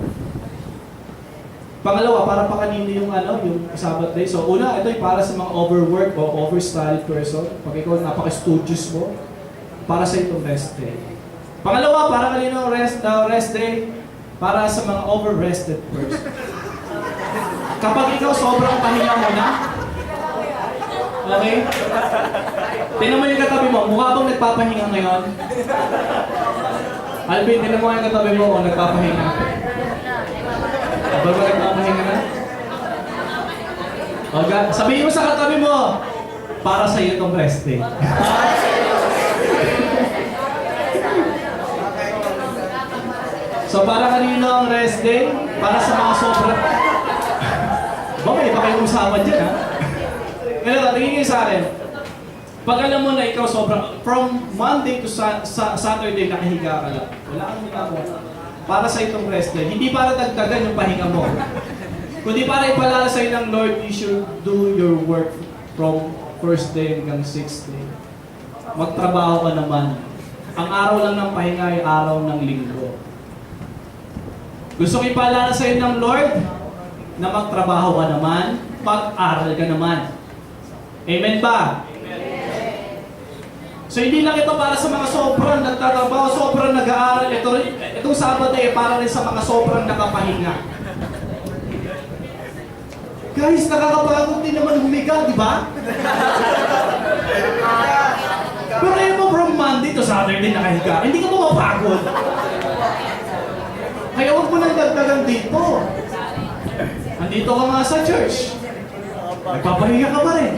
Pangalawa, para pa kanino yung Sabbath day. So una, ito ay para sa mga overwork o overstudied person. Pag ikaw napaka-studious mo, para sa itong rest day. Pangalawa, para kanino rest day? Para sa mga over-rested person. Kapag ikaw sobrang pahinga mo na, okay? Tingnan mo yung katabi mo, mukha bang nagpapahinga ngayon? Alvin, tingnan mo yung katabi mo kung nagpapahinga. Ba nagpapahinga na? Okay, sabihin mo sa katabi mo, para sa iyo itong rest day. So para kanino ang rest day? Para sa mga sobrang... Ba, may pa kayong usapan dyan ha? Ngayon, tingin kayo sa akin. Pag alam mo na ikaw sobrang, from Monday to Saturday, nakahiga ka lang. Wala kang ginagawa. Para sa itong rest day. Hindi para dagdagan yung pahinga mo. Kundi para ipalala sa'yo ng Lord, you should do your work from first day hanggang 6th day. Magtrabaho ka naman. Ang araw lang ng pahinga ay araw ng linggo. Gusto kong ipalala sa'yo ng Lord na magtrabaho ka naman, mag-aral ka naman. Amen ba? So hindi lang ito para sa mga sobrang nagtatrabaho, sobrang nag-aaral. Itong Sabbath ay para rin sa mga sobrang nakapahinga. Guys, nakakapagod din naman humiga, di ba? Pero yun mo from Monday to Saturday nakahiga, hindi ka mapagod. Kaya huwag mo nang dagdagan dito. Andito ka nga sa church. Nagpapahinga ka pa rin.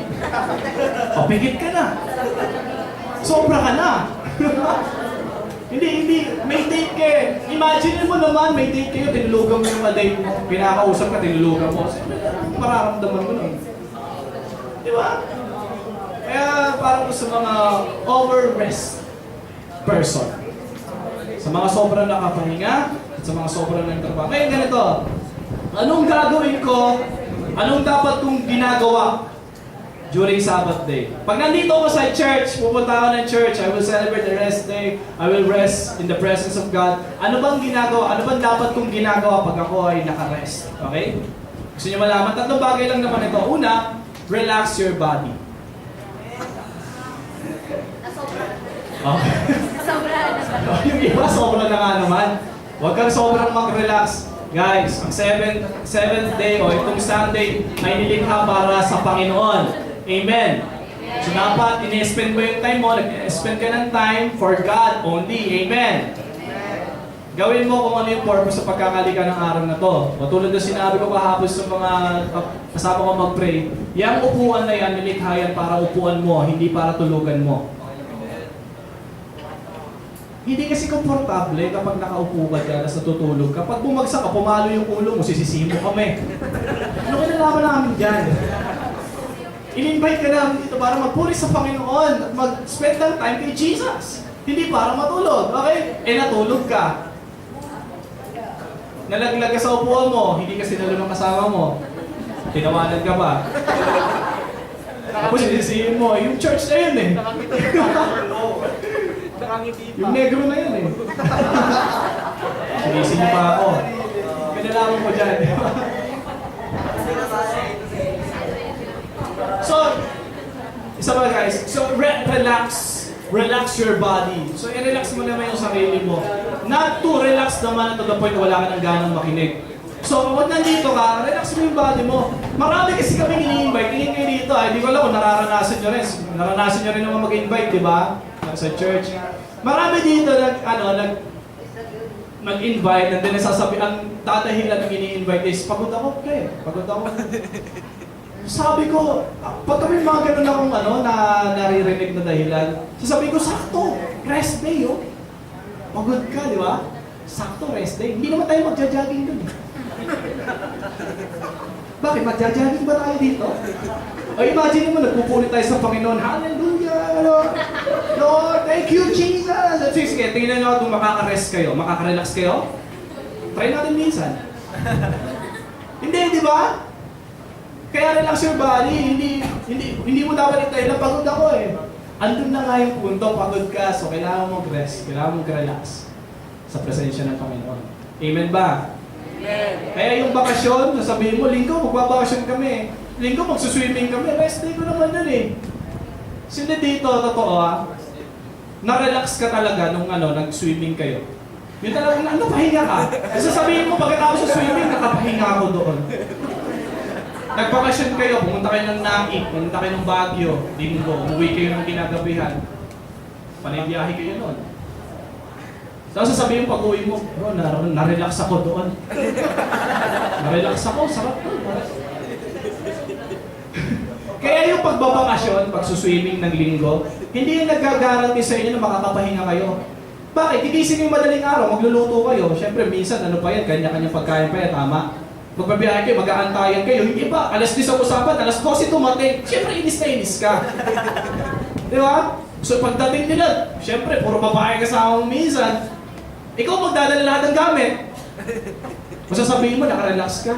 Papikit ka na. Sobra ka na. Hindi, may date ka eh. Imagine mo naman, may date kayo, tinulugan mo yung date mo. Pinakausap ka, tinulugan mo. Mararamdaman mo nun. Di ba? Kaya parang sa mga over-rest person. Sa mga sobrang nakapahinga, at sa mga sobrang nagtrabaho. Ngayon ganito, anong gagawin ko? Anong dapat kong ginagawa during Sabbath day? Pag nandito ako sa church, pupunta ako ng church, I will celebrate the rest day, I will rest in the presence of God. Ano bang ginagawa? Ano bang dapat kong ginagawa pag ako ay naka-rest? Okay? Gusto niyo malaman? Tatlong bagay lang naman ito. Una, relax your body. Okay. Yung iba, sobra na nga naman. Huwag kang sobrang mag-relax. Guys, ang seventh day o itong Sunday ay nilikha para sa Panginoon. Amen. So dapat, in-spend mo yung time mo, nag-spend ka ng time for God only. Amen. Gawin mo kung ano yung purpose sa pagkakalika ng araw na to. Matulad na sinabi ko kahapon sa mga kasama ko mag-pray, yung upuan na yan, nilikha yan para upuan mo, hindi para tulugan mo. Hindi kasi komportable kapag nakaupo ka dyan, tapos natutulog ka. Pag bumagsak ka, pumalo yung ulo mo, sisisihin mo kami. Ano ka nalaman namin dyan? In-invite ka namin dito para magpuri sa Panginoon at mag-spend ng time kay Jesus. Hindi para matulog, okay? Natulog ka. Nalaglag ka sa upuan mo, hindi kasi nalo ng kasama mo. Tinawanan ka pa. Tapos sisisihin mo, yung church na yun eh. Yung negro na yun eh. Sinising niyo pa ako. Pinalaman mo dyan. So, isa pa guys. So, relax your body. So, i-relax mo naman yung sarili mo. Not to relax naman to the point na wala ka ng ganang makinig. So, kapag nandito ka, relax mo yung body mo. Marami kasi kami ini-invite. Tingin kayo dito. Hindi ko alam kung nararanasan nyo rin. Naranasan nyo rin naman mag-invite, di ba? Sa church. Marami dito nag-invite, and then nasasabi, ang tatahilan ng ini-invite is, pagod ako, pre. Pagod ako. Sabi ko, pag kami mga ganun akong naririnig na dahilan, sasabi ko, sakto, rest day, oh. Pagod ka, di ba? Sakto, rest day. Hindi naman tayo magja-jogging dun. Bakit? Magja-jogging ba tayo dito? O imagine mo, nagpupulit tayo sa Panginoon, hallelujah, Lord, thank you, Jesus! At sige, tingnan nyo kung makaka-rest kayo, makaka-relax kayo. Try natin minsan. Hindi, di ba? Kaya relax your body, hindi mo dapat itayo na pagod ako eh. Andun na nga yung punto, pagod ka, so kailangan mo mag-rest, kailangan mo mag-relax sa presensya ng Panginoon. Amen ba? Amen. Kaya yung bakasyon, nasabihin mo, linggo, magbabakasyon kami. Linggo, magsuswimming kami, rest day ko naman yun eh. Sino dito, totoo na-relax ka talaga nung nag-swimming kayo. Yung talagang napahinga ka. Kasi sabihin mo, pagkatapos sa swimming, nakapahinga ako doon. Nagbakasyon kayo, pumunta kayo ng Naik, pumunta kayo ng Baguio, Linggo, umuwi kayo ng kinagabihan. Panaybiyahe kayo noon. Tapos sasabihin mo, pag-uwi mo, bro, na-relax ako doon. Na-relax ako, sarap doon. Kaya yung pagbabakasyon, pagsuswimming ng linggo, hindi yung nag-guarantee sa inyo na makakapahinga kayo. Bakit? Gigising yung madaling araw, magluluto kayo. Siyempre, minsan, kanya-kanya pagkain pa yan, tama. Magbabiyahe kayo, mag-aantayan kayo. Hindi ba? Alas 10 ang usapan, alas 12 tumating. Siyempre, inis na inis ka. Di ba? So, pagdating nila, siyempre, puro babae kasama mo minsan. Ikaw magdadala lahat ng gamit. Masasabihin mo, nakarelax ka.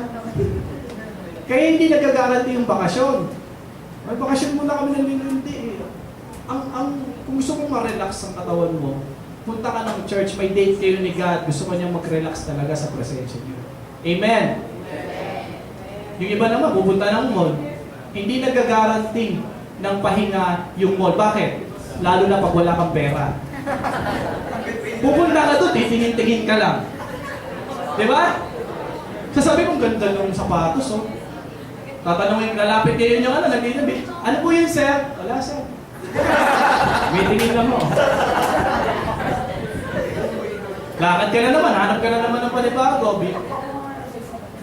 Kaya hindi nag-guarantee yung bakasyon. May bakasyon muna kami ng linggo, hindi eh. Kung gusto mong ma-relax ang katawan mo, punta ka ng church, may date kayo ni God, gusto ko niyang mag-relax talaga sa presensya niyo. Amen? Yung iba naman, pupunta ng mall, hindi nag-guarantee ng pahinga yung mall. Bakit? Lalo na pag wala kang pera. Pupunta ka doon, titingin-tingin ka lang. Diba? Sasabi kong ganda ng sapatos, oh. Tatanungin, lalapit kayo yung nagtinabi. Ano po yun, sir? Wala, sir. May tingin lang mo. Lakad ka na naman, hanap ka na naman ng panibago.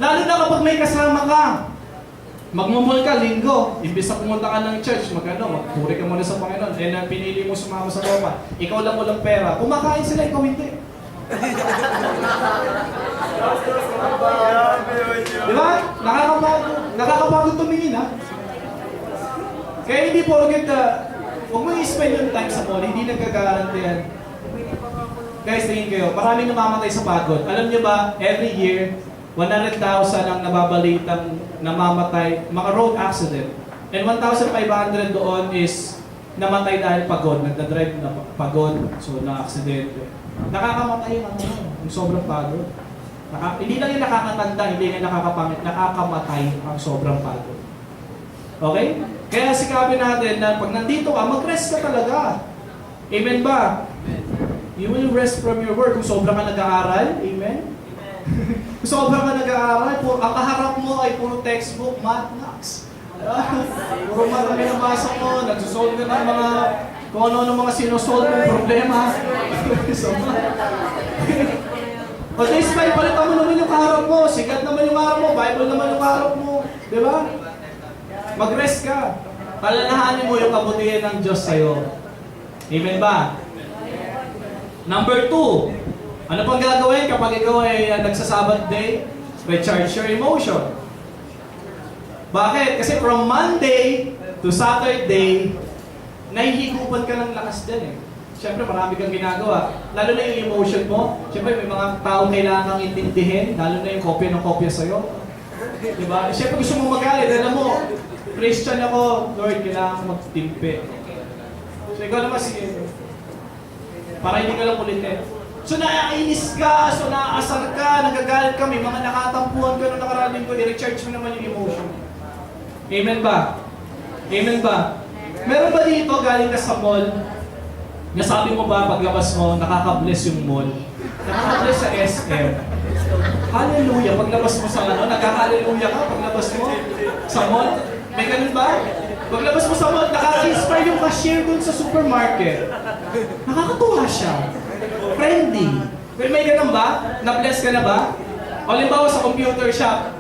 Lalo na kapag may kasama ka. Magmumul ka, linggo. Imbis na pumunta ka ng church, magpuri ka muna sa Panginoon. And pinili mo sumama sa Roma. Ikaw lang walang pera. Kumakain sila, ikaw hindi. Di ba? Nakakapagod tumingin, ha? Kaya hindi porket huwag mo i-spend yung time sa mall, hindi nagkagaranti yan. Guys, tingin kayo, maraming namamatay sa pagod. Alam niyo ba, every year, 100,000 ang nababalitang namamatay, mga road accident. And 1,500 doon is namatay dahil pagod, nagdadrive na pagod, so na-accident. Nakakamatay yung sobrang pagod. Hindi lang yung nakakatanda, hindi lang nakakapangit, nakakamatay ang sobrang pagod. Okay? Kaya sikapin natin na pag nandito ka, mag-rest ka talaga. Amen ba? You will rest from your work. Kung sobrang ka nag-aaral, amen? Kung sobrang ka nag-aaral, ang kaharap mo ay puro textbook, math, knocks. Puro math ang binabasa mo, nagsusolve ka ng mga, kung ano-ano mga sinusolve ng problema. But this time, palitan mo naman yung kaharap mo, sigat naman yung kaharap mo, Bible naman yung kaharap mo. Di ba? Mag-rest ka. Palalahanin mo yung kabutihan ng Diyos sa'yo. Amen ba? Number 2. Ano pang gagawin kapag ikaw ay nagsasabat day? Recharge your emotion. Bakit? Kasi from Monday to Saturday, nahihigupan ka ng lakas din eh. Siyempre marami kang ginagawa. Lalo na yung emotion mo. Siyempre may mga taong kailangan kang intindihin. Lalo na yung kopya ng kopya sa'yo. Diba? Siyempre gusto mo magalit. Alam mo, Christian ako, Lord, kailangan ko magtimpi. So ikaw naman sige. Para hindi ka lang ulitin. So naainis ka, so naaasar ka, nagagalit ka, may mga nakatampuhan ka nung nakarating ko, i-recharge mo naman yung emotion. Amen ba? Amen ba? Meron ba dito galing ka sa mall, nasabi mo ba paglabas mo, nakaka-bless yung mall? Nakaka-bless sa SM. Hallelujah, paglabas mo sa nagka-hallelujah ka paglabas mo sa mall? May ganun ba? Paglabas mo sa mall, nakaka-inspire yung cashier dun sa supermarket. Nakakatuwa siya. Friendly. Pero may ganun ba? Na-bless ka na ba? O limbawa sa computer shop.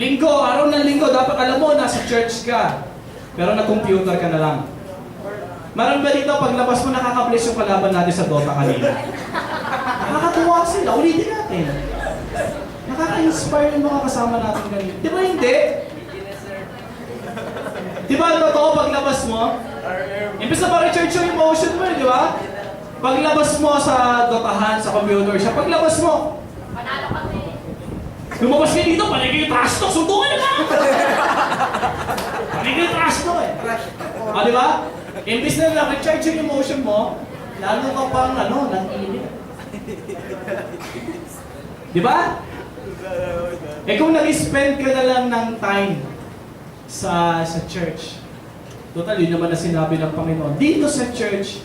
Linggo, araw ng linggo, dapat alam mo, nasa church ka. Pero na-computer ka na lang. Meron ba dito, paglabas mo, nakaka-bless yung kalaban natin sa Dota kanina? Nakakatuwa sila. Ulitin natin. Nakaka-inspire yung mga kasama natin kanina. Di ba hindi? Di ba ang totoo paglabas mo? Imbes na pa-recharge yung emotion mo, di ba? Paglabas mo sa dotahan, sa computer siya, paglabas mo, Panalo kami. lumabas ka dito, paligay yung trash talk, suntukin na ka! Paligay yung trash talk eh. O, di ba? Imbes na na-recharge yung emotion mo, lalo ka pang, nang-init. Di ba? Eh kung nag-spend ka na lang ng time sa church, total, yun naman na sinabi ng Panginoon. Dito sa church,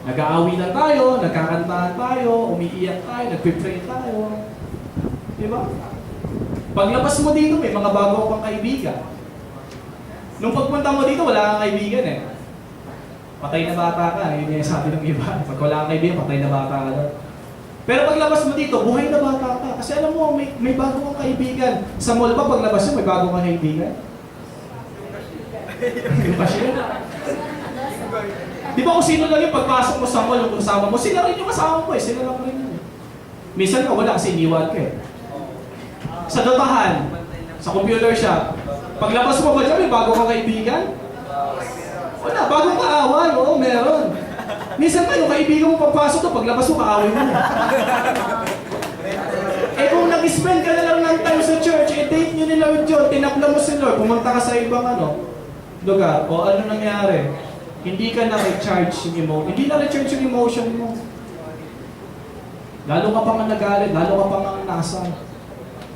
nag-aawi lang tayo, nagkakantahan tayo, umiiyak tayo, nagpipray tayo. Diba? Paglabas mo dito, may mga bago kang kaibigan. Nung pagpunta mo dito, wala kang kaibigan eh. Patay na bata ka, yun yung sabi ng iba. Pag wala kang kaibigan, patay na bata ka doon. Pero paglabas mo dito, buhay na bata ka. Kasi alam mo, may bago kang kaibigan. Sa mall ba, paglabas mo, may bago kang kaibigan? Yung cashier. Di ba kung sino lang yung pagpasok mo sa mall, yung kasama mo, sila rin yung kasama mo eh, sila lang rin yun. Minsan ka wala kasi iniwan ka eh. Sa dotahan, sa computer shop, paglabas mo ba dyan, may bago kang kaibigan? Wala, bagong kaaway, oo, meron. Minsan ka, yung kaibigan mo pagpasok to, paglabas mo, kaaway mo. Eh kung nag-spend ka na lang ng time sa church, i-date nyo ni Lord yun, tinapla mo si Lord, pumunta ka sa ibang lugar, o ano nangyari? Hindi ka na-recharge yung emotion. Hindi na-recharge yung emotion mo. Lalo ka pang nagalit, lalo ka pang nasa.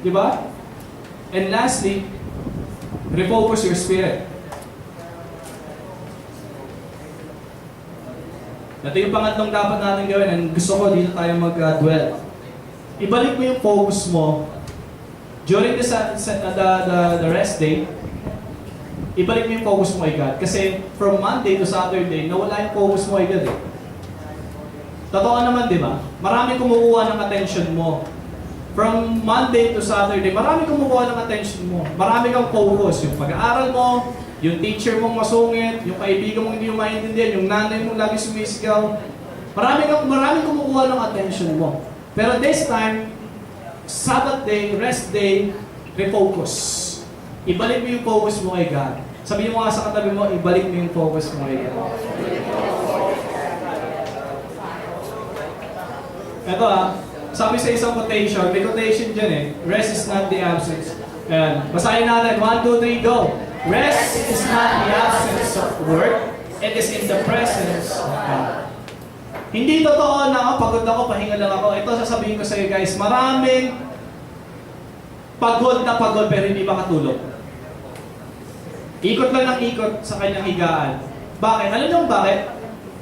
Di ba? And lastly, refocus your spirit. Ito yung pangatlong dapat natin gawin and gusto ko dito tayo mag-dwell. Ibalik mo yung focus mo during the rest day. Ibalik mo yung focus mo kay God. Kasi from Monday to Saturday, nawala yung focus mo kay God eh. Totoo naman, di ba? Marami kumukuha ng attention mo from Monday to Saturday, marami kumukuha ng attention mo. Marami kang focus. Yung pag-aaral mo, yung teacher mong masungit, yung kaibigan mong hindi mo maintindihan, yung nanay mong lagi sumisigaw. Marami kumukuha ng attention mo. Pero this time, Sabbath day, rest day, refocus. Ibalik mo yung focus mo kay God. Sabihin mo nga sa katabi mo, ibalik mo yung focus mo kay God. Ito sabi sa isang quotation, may quotation dyan rest is not the absence. Ayan, basahin natin, 1, 2, 3, go! Rest is not the absence of work, it is in the presence of God. Hindi totoo na pagod ako, pahinga lang ako. Ito sasabihin ko sa iyo guys, maraming pagod na pagod pero hindi makatulog. Ikot lang ng ikot sa kanyang higaan. Bakit? Alam niyo bakit?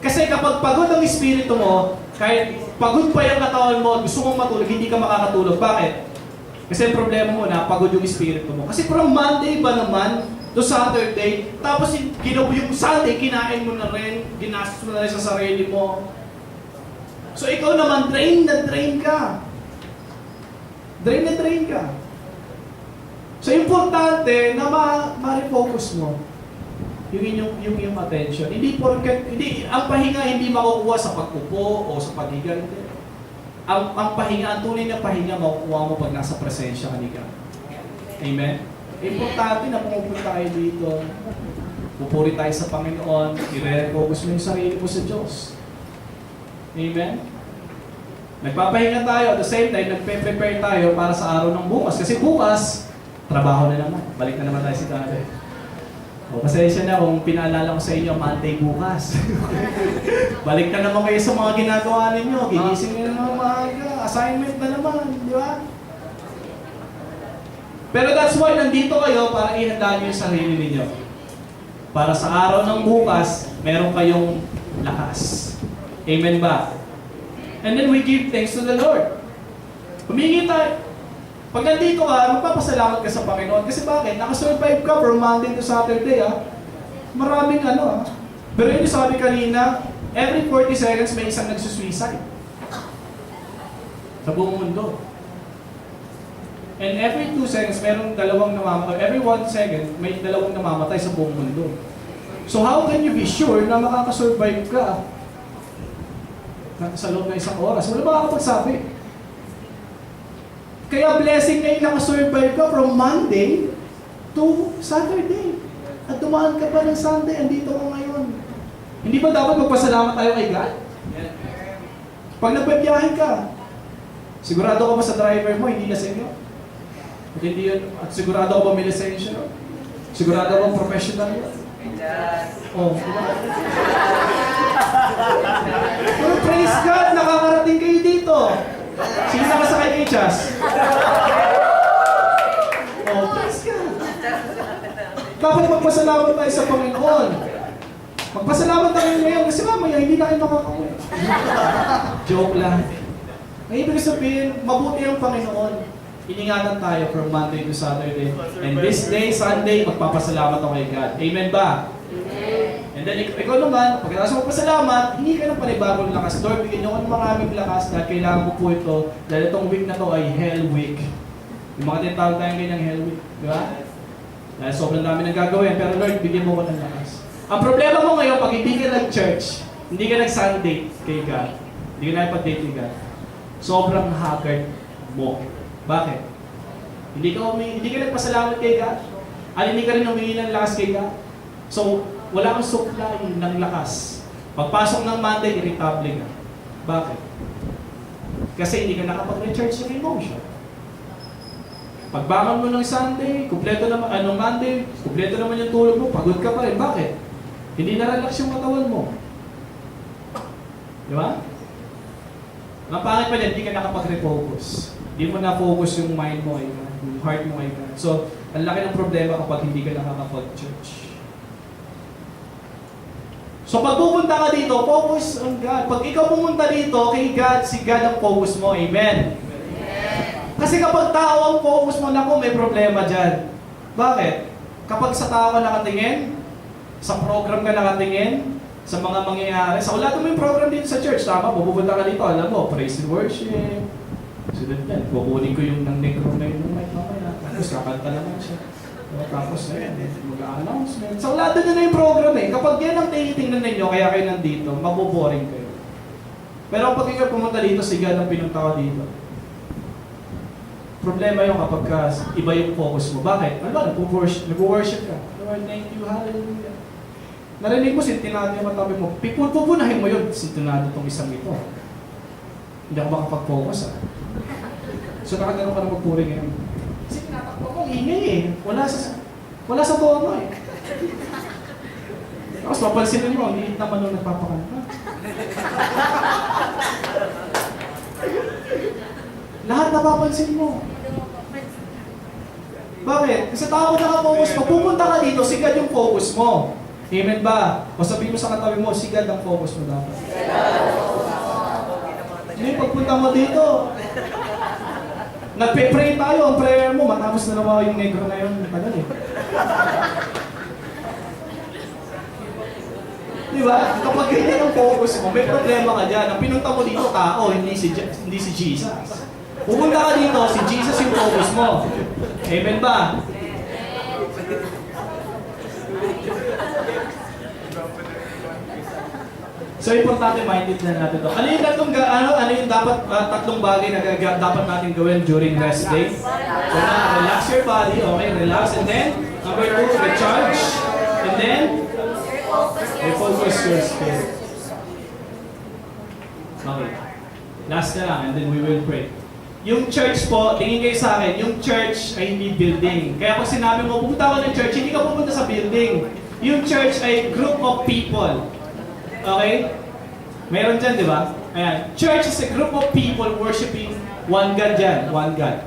Kasi kapag pagod ang espiritu mo, kahit pagod pa yung katawan mo, gusto mong matulog, hindi ka makakatulog. Bakit? Kasi ang problema mo na pagod yung espiritu mo. Kasi from Monday ba naman to Saturday, tapos yung Sunday, kinain mo na rin, ginastos mo na rin sa sarili mo. So ikaw naman, drain na drain ka. Drain na drain ka. So importante na ma-refocus mo yung attention. Hindi ang pahinga hindi makukuha sa pag-upo o sa paghiga. Ang pahinga, ang tunay na pahinga makukuha mo pag nasa presensya ka ni God. Amen? Importante na pumupunta kayo dito. Pupuri tayo sa Panginoon. I-refocus mo yung sarili mo sa Diyos. Amen? Nagpapahinga tayo. At the same time, nagpe-prepare tayo para sa araw ng bukas. Kasi bukas, trabaho na naman. Balik na naman tayo si Daddy. O, pasensya na kung pinaalala ko sa inyo, Monday bukas. Balik na naman kayo sa mga ginagawa ninyo. Gigising nyo na naman maaga. Assignment na naman. Di ba? Pero that's why nandito kayo para ihanda nyo yung sarili ninyo. Para sa araw ng bukas, meron kayong lakas. Amen ba? And then we give thanks to the Lord. Humingi tayo. Pag nandito ka, magpapasalamat ka sa Panginoon. Kasi bakit? Nakasurvive ka from Monday to Saturday, Maraming Pero yun sabi kanina, every 40 seconds may isang nagsusuicide. Sa buong mundo. And every 2 seconds, merong dalawang namamatay. Every 1 second, may dalawang namamatay sa buong mundo. So how can you be sure na makakasurvive ka sa loob ng isang oras? Wala makakapagsabi. Kaya blessing na yung nakasurvive ka from Monday to Saturday. At dumaan ka pa ng Sunday, andito ka ngayon. Hindi ba dapat magpasalamat tayo kay God? Pag nagbabiyahe ka, sigurado ka ba sa driver mo, hindi na sa inyo? At hindi yun, at sigurado ka ba may lisensya? Sigurado ka ba professional yun? Oh, diba? Pero praise God, nakakarating kayo dito. Sino nakasakay kay Chas? Oh, praise God. Dapat magpasalamat tayo sa Panginoon. Magpasalamat tayo ngayon kasi mamaya hindi na kayo makakauwi. Joke lang. Ang ibig sabihin, mabuti ang Panginoon. Iningatan tayo from Monday to Saturday. And this day, Sunday, magpapasalamat ako kay God. Amen ba? And then, ikaw naman, pagkatapos mo magpasalamat, hindi ka ng panibagong lakas. Lord, bigyan niyo ako ng maraming lakas dahil kailangan ko po ito. Dahil itong week na to ay Hell Week. Yung mga tinatawag tayong ganyang Hell Week. Di ba? Dahil sobrang dami nang gagawin. Pero Lord, bigyan mo ko ng lakas. Ang problema mo ngayon, pag hindi ka nag-church, hindi ka nag-Sunday kay God, hindi ka nakipag-date kay God, sobrang haggard mo. Bakit? Hindi ka nagpasalamat kay God, at hindi ka rin humingi ng lakas kay God. So, wala kang supply ng lakas. Pagpasok ng Monday, irritable ka. Bakit? Kasi hindi ka nakapag-recharge ng emotion. Pagbangon mo ng Sunday, kumpleto naman, Monday, kumpleto naman yung tulog mo, pagod ka pa rin. Bakit? Hindi na-relax yung katawan mo. Di ba? Ang pangit pa dyan, hindi ka nakapag-refocus. Hindi mo na-focus yung mind mo, yung heart mo. So, ang laki ng problema kapag hindi ka nakakapag-church. So pag pupunta ka dito, focus on God. Pag ikaw pumunta dito, kay God, si God ang focus mo. Amen? Kasi kapag tao ang focus mo, naku, may problema dyan. Bakit? Kapag sa tao ka nakatingin, sa program ka nakatingin, sa mga mangyayari, sa wala mo yung program dito sa church, tama? Pupunta ka dito, alam mo, praise and worship, Sunod yan, kukunin ko yung ng negro na yun ng mic mamaya. Tapos kakanta naman siya. Tapos ayan, mag-announcement. So, wala doon na yung program eh. Kapag yan ang tinitingnan ninyo, kaya kayo nandito, maboboring kayo. Pero kapag ikaw pumunta dito, siga ng pinunta ko dito. Problema yung kapag iba yung focus mo. Bakit? Ano ba? Nag-worship ka. Lord, thank you, hallelujah. Narinig mo, sintinado yung matabi mo. Pupunahin mo yun, sintinado itong isang ito. Hindi ako makapag-focus ah. So nakagano ka na magpuring ngayon. Kasi tinatakbo ko, ingay eh. Wala sa tono eh. Tapos mapansin nyo, ang liit naman nung nagpapakanta. Lahat napapansin mo. Bakit? Kasi tao nakafocus. Pag pupunta ka dito, sigad yung focus mo. Amen ba? O sabihin mo sa katabi mo, sigad ang focus mo dapat. Hindi, pagpunta mo dito, nagpe-pray tayo, ang prayer mo, matapos na naman yung negro na yun, tagal eh. Diba? Kapag ganyan ang focus mo, may problema ka dyan. Ang pinunta mo dito, tao, hindi si Jesus. Pupunta ka dito, si Jesus yung focus mo. Amen ba? So, importante minded na natin ito. Ano yung tatlong bagay na dapat natin gawin during rest day? Una, relax your body. Okay, relax. And then, number 2, recharge. And then, refocus your spirit. Okay. Last na lang, and then we will pray. Yung church po, tingin kayo sa akin, yung church ay hindi building. Kaya kung sinabi mo, pupunta ka ng church, hindi ka pupunta sa building. Yung church ay group of people. Okay? Meron dyan, di ba? Ayan. Church is a group of people worshiping one God dyan. One God.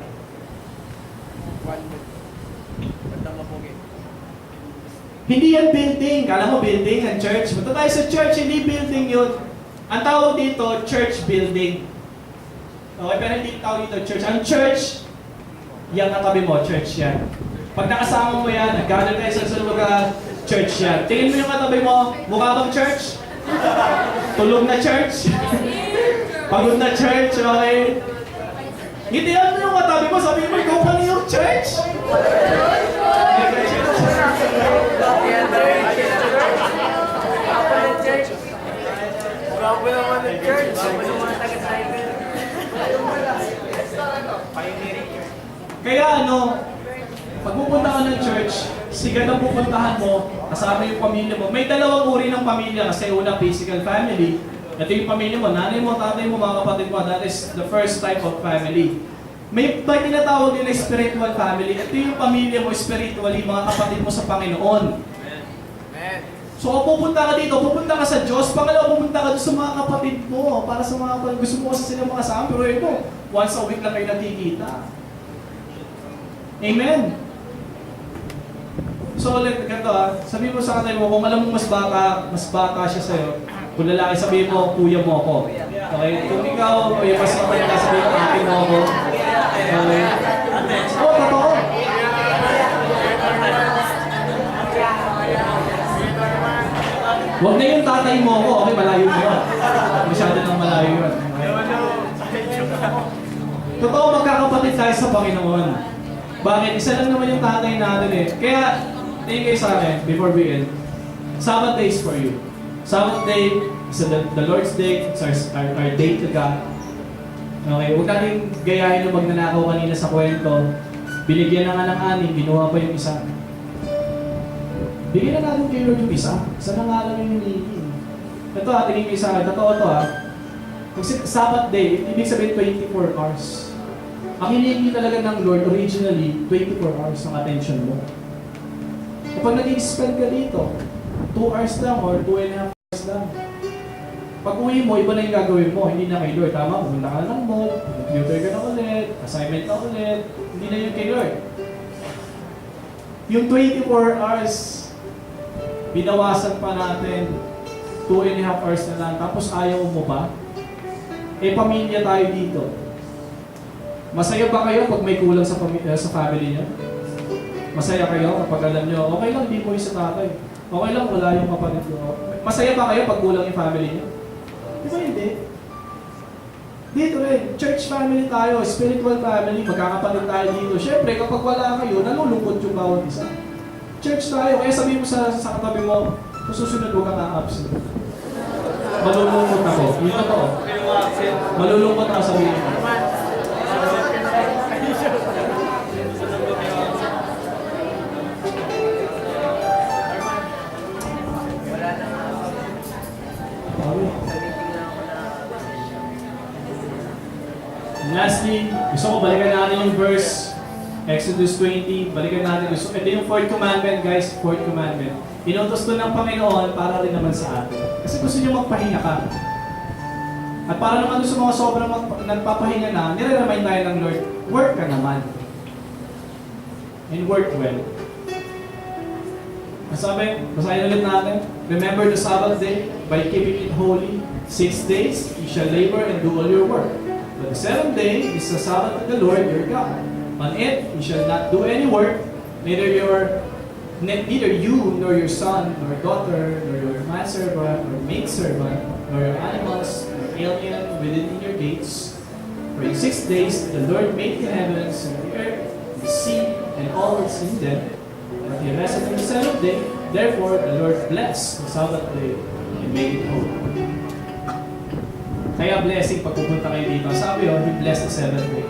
Hindi yan building. Kala mo building ang church. Punta tayo sa church, hindi building yun. Ang tawag dito, church building. Okay, pero hindi tawag dito church. Ang church, yan katabi mo, church yan. Pag nakasama mo yan, nag-gather kayo sa lugar, church yan. Tingin mo yung katabi mo, mukha bang church? Tulog na church? Pagod na church, okay? Ngitian mo yung katabi mo, sabi mo, ikaw pa New York church? Grabe naman ng church. Kaya pag pupunta ka ng church, sigad ang pupuntahan mo, kasama yung pamilya mo. May dalawang uri ng pamilya kasi una, physical family. Ito yung pamilya mo, nanay mo, tatay mo, mga kapatid mo. That is the first type of family. May tinatawag din na spiritual family. Ito yung pamilya mo spiritually, mga kapatid mo sa Panginoon. So kung pupunta ka dito, pupunta ka sa Diyos. Pangalawa, pupunta ka doon sa mga kapatid mo. Para sa mga kapatid, gusto mo kasi sila makasama. Pero ito, once a week lang kayo nakikita. Amen. So ulit, ganito sabihin mo sa katay mo, kung alam mo mas bata siya sa'yo, kung lalaki sabihin mo, kuya mo ako. Okay? Kung ikaw, kuya mas matanda, sabihin mo, ate mo ako. Okay? Oo, totoo. Huwag na yung tatay mo ako, okay, malayo mo yun. Masyado nang malayo yun. Okay? Totoo, magkakapatid tayo sa Panginoon. Bakit? Isa lang naman yung tatay natin eh. Kaya, tingin kayo sa akin, before we end, Sabbath day is for you. Sabbath day is the Lord's day, it's our day to God. Okay, huwag natin gayahin yung magnanakaw kanina sa kwento. Binigyan na nga ng anim, binuha pa yung isa. Bigyan na natin kay Lord yung isa. Isa na nga lang yung hinihin. Ito tingin kayo sa akin, totoo ito Kung Sabbath day, ibig sabihin 24 hours. Ang hinihingi talaga ng Lord originally, 24 hours ng attention mo. Kapag nag-spend ka dito, 2 hours lang or 2.5 hours lang. Pag uwi mo, iba na yung gagawin mo, hindi na kay Lord. Tama, pumunta ka na ng mall, computer ka na ulit, assignment na ulit, hindi na yung kay Lord. Yung 24 hours, binawasan pa natin, 2.5 hours na lang, tapos ayaw mo pa? Pamilya tayo dito. Masaya ba kayo pag may kulang sa family niyo? Masaya kayo kapag alam niyo, okay lang, hindi po yung sa tatay. Okay lang, wala yung kapatid ko. Masaya ba kayo pag kulang yung family niyo? Di ba hindi? Dito rin, church family tayo, spiritual family, magkakapatid tayo dito. Siyempre, kapag wala kayo, nalulungkot yung bawat isa. Church tayo, kaya sabihin mo sa katabi mo, kung susunod huwag kang absent. Malulungkot ako. Yun na to. Malulungkot ako sabihin mo. And lastly, gusto ko balikan natin yung verse, Exodus 20, balikan natin. Ito yung fourth commandment, guys, fourth commandment. Inutos to ng Panginoon para rin naman sa atin. Kasi gusto niyo magpahinga ka. At para naman doon sa mga sobrang nagpapahinga na, nire-remind tayo ng Lord, work ka naman. And work well. Sabi, basahin ulit natin, remember the Sabbath day by keeping it holy. 6 days you shall labor and do all your work. But the seventh day is the Sabbath of the Lord your God. On it you shall not do any work, neither you nor your son nor daughter nor your manservant nor maidservant nor your animals nor alien within your gates. For in 6 days the Lord made the heavens and the earth, the sea, and all that's in them. And he rested on the seventh day. Therefore the Lord blessed the Sabbath day and made it holy. Kaya blessing pag pupunta kayo dito. Sabi He blessed the seventh day.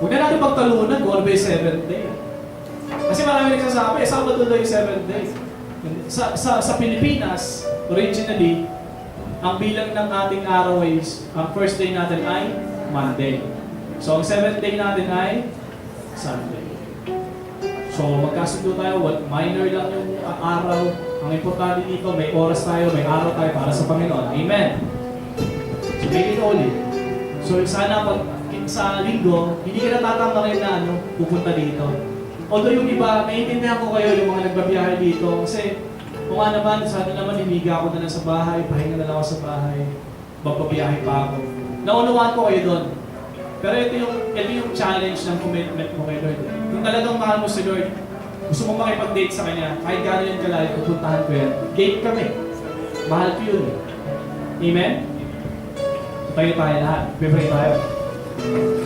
Huwag na natin pagtalunan kung ano ba yung seventh day. Kasi marami nagsasabi, Sabado daw yung seventh day. Sa Pilipinas, originally, ang bilang ng ating araw is, ang first day natin ay Monday. So, ang seventh day natin ay Sunday. So, magkasundo tayo, minor lang yung araw. Ang importante dito, may oras tayo, may araw tayo para sa Panginoon. Amen. So, make it holy. So, sana pag sa linggo, hindi ka natatamakin na pupunta dito. Although yung iba, naiintindihan ko kayo yung mga nagbabiyahe dito. Kasi, kung nga naman, sana naman hiniga ako na lang sa bahay, pahinga na lang ako sa bahay, magbabiyahe pa ako. Naunawaan ko kayo doon. Pero ito yung challenge ng commitment mo kay Lord. Kung talagang mahal mo si Lord, gusto mo makipag-date sa Kanya, kahit gano'n yung kalayo, pupuntahan ko yan. Date kami. Mahal ko yun. Amen? Tayo lahat. Pray tayo.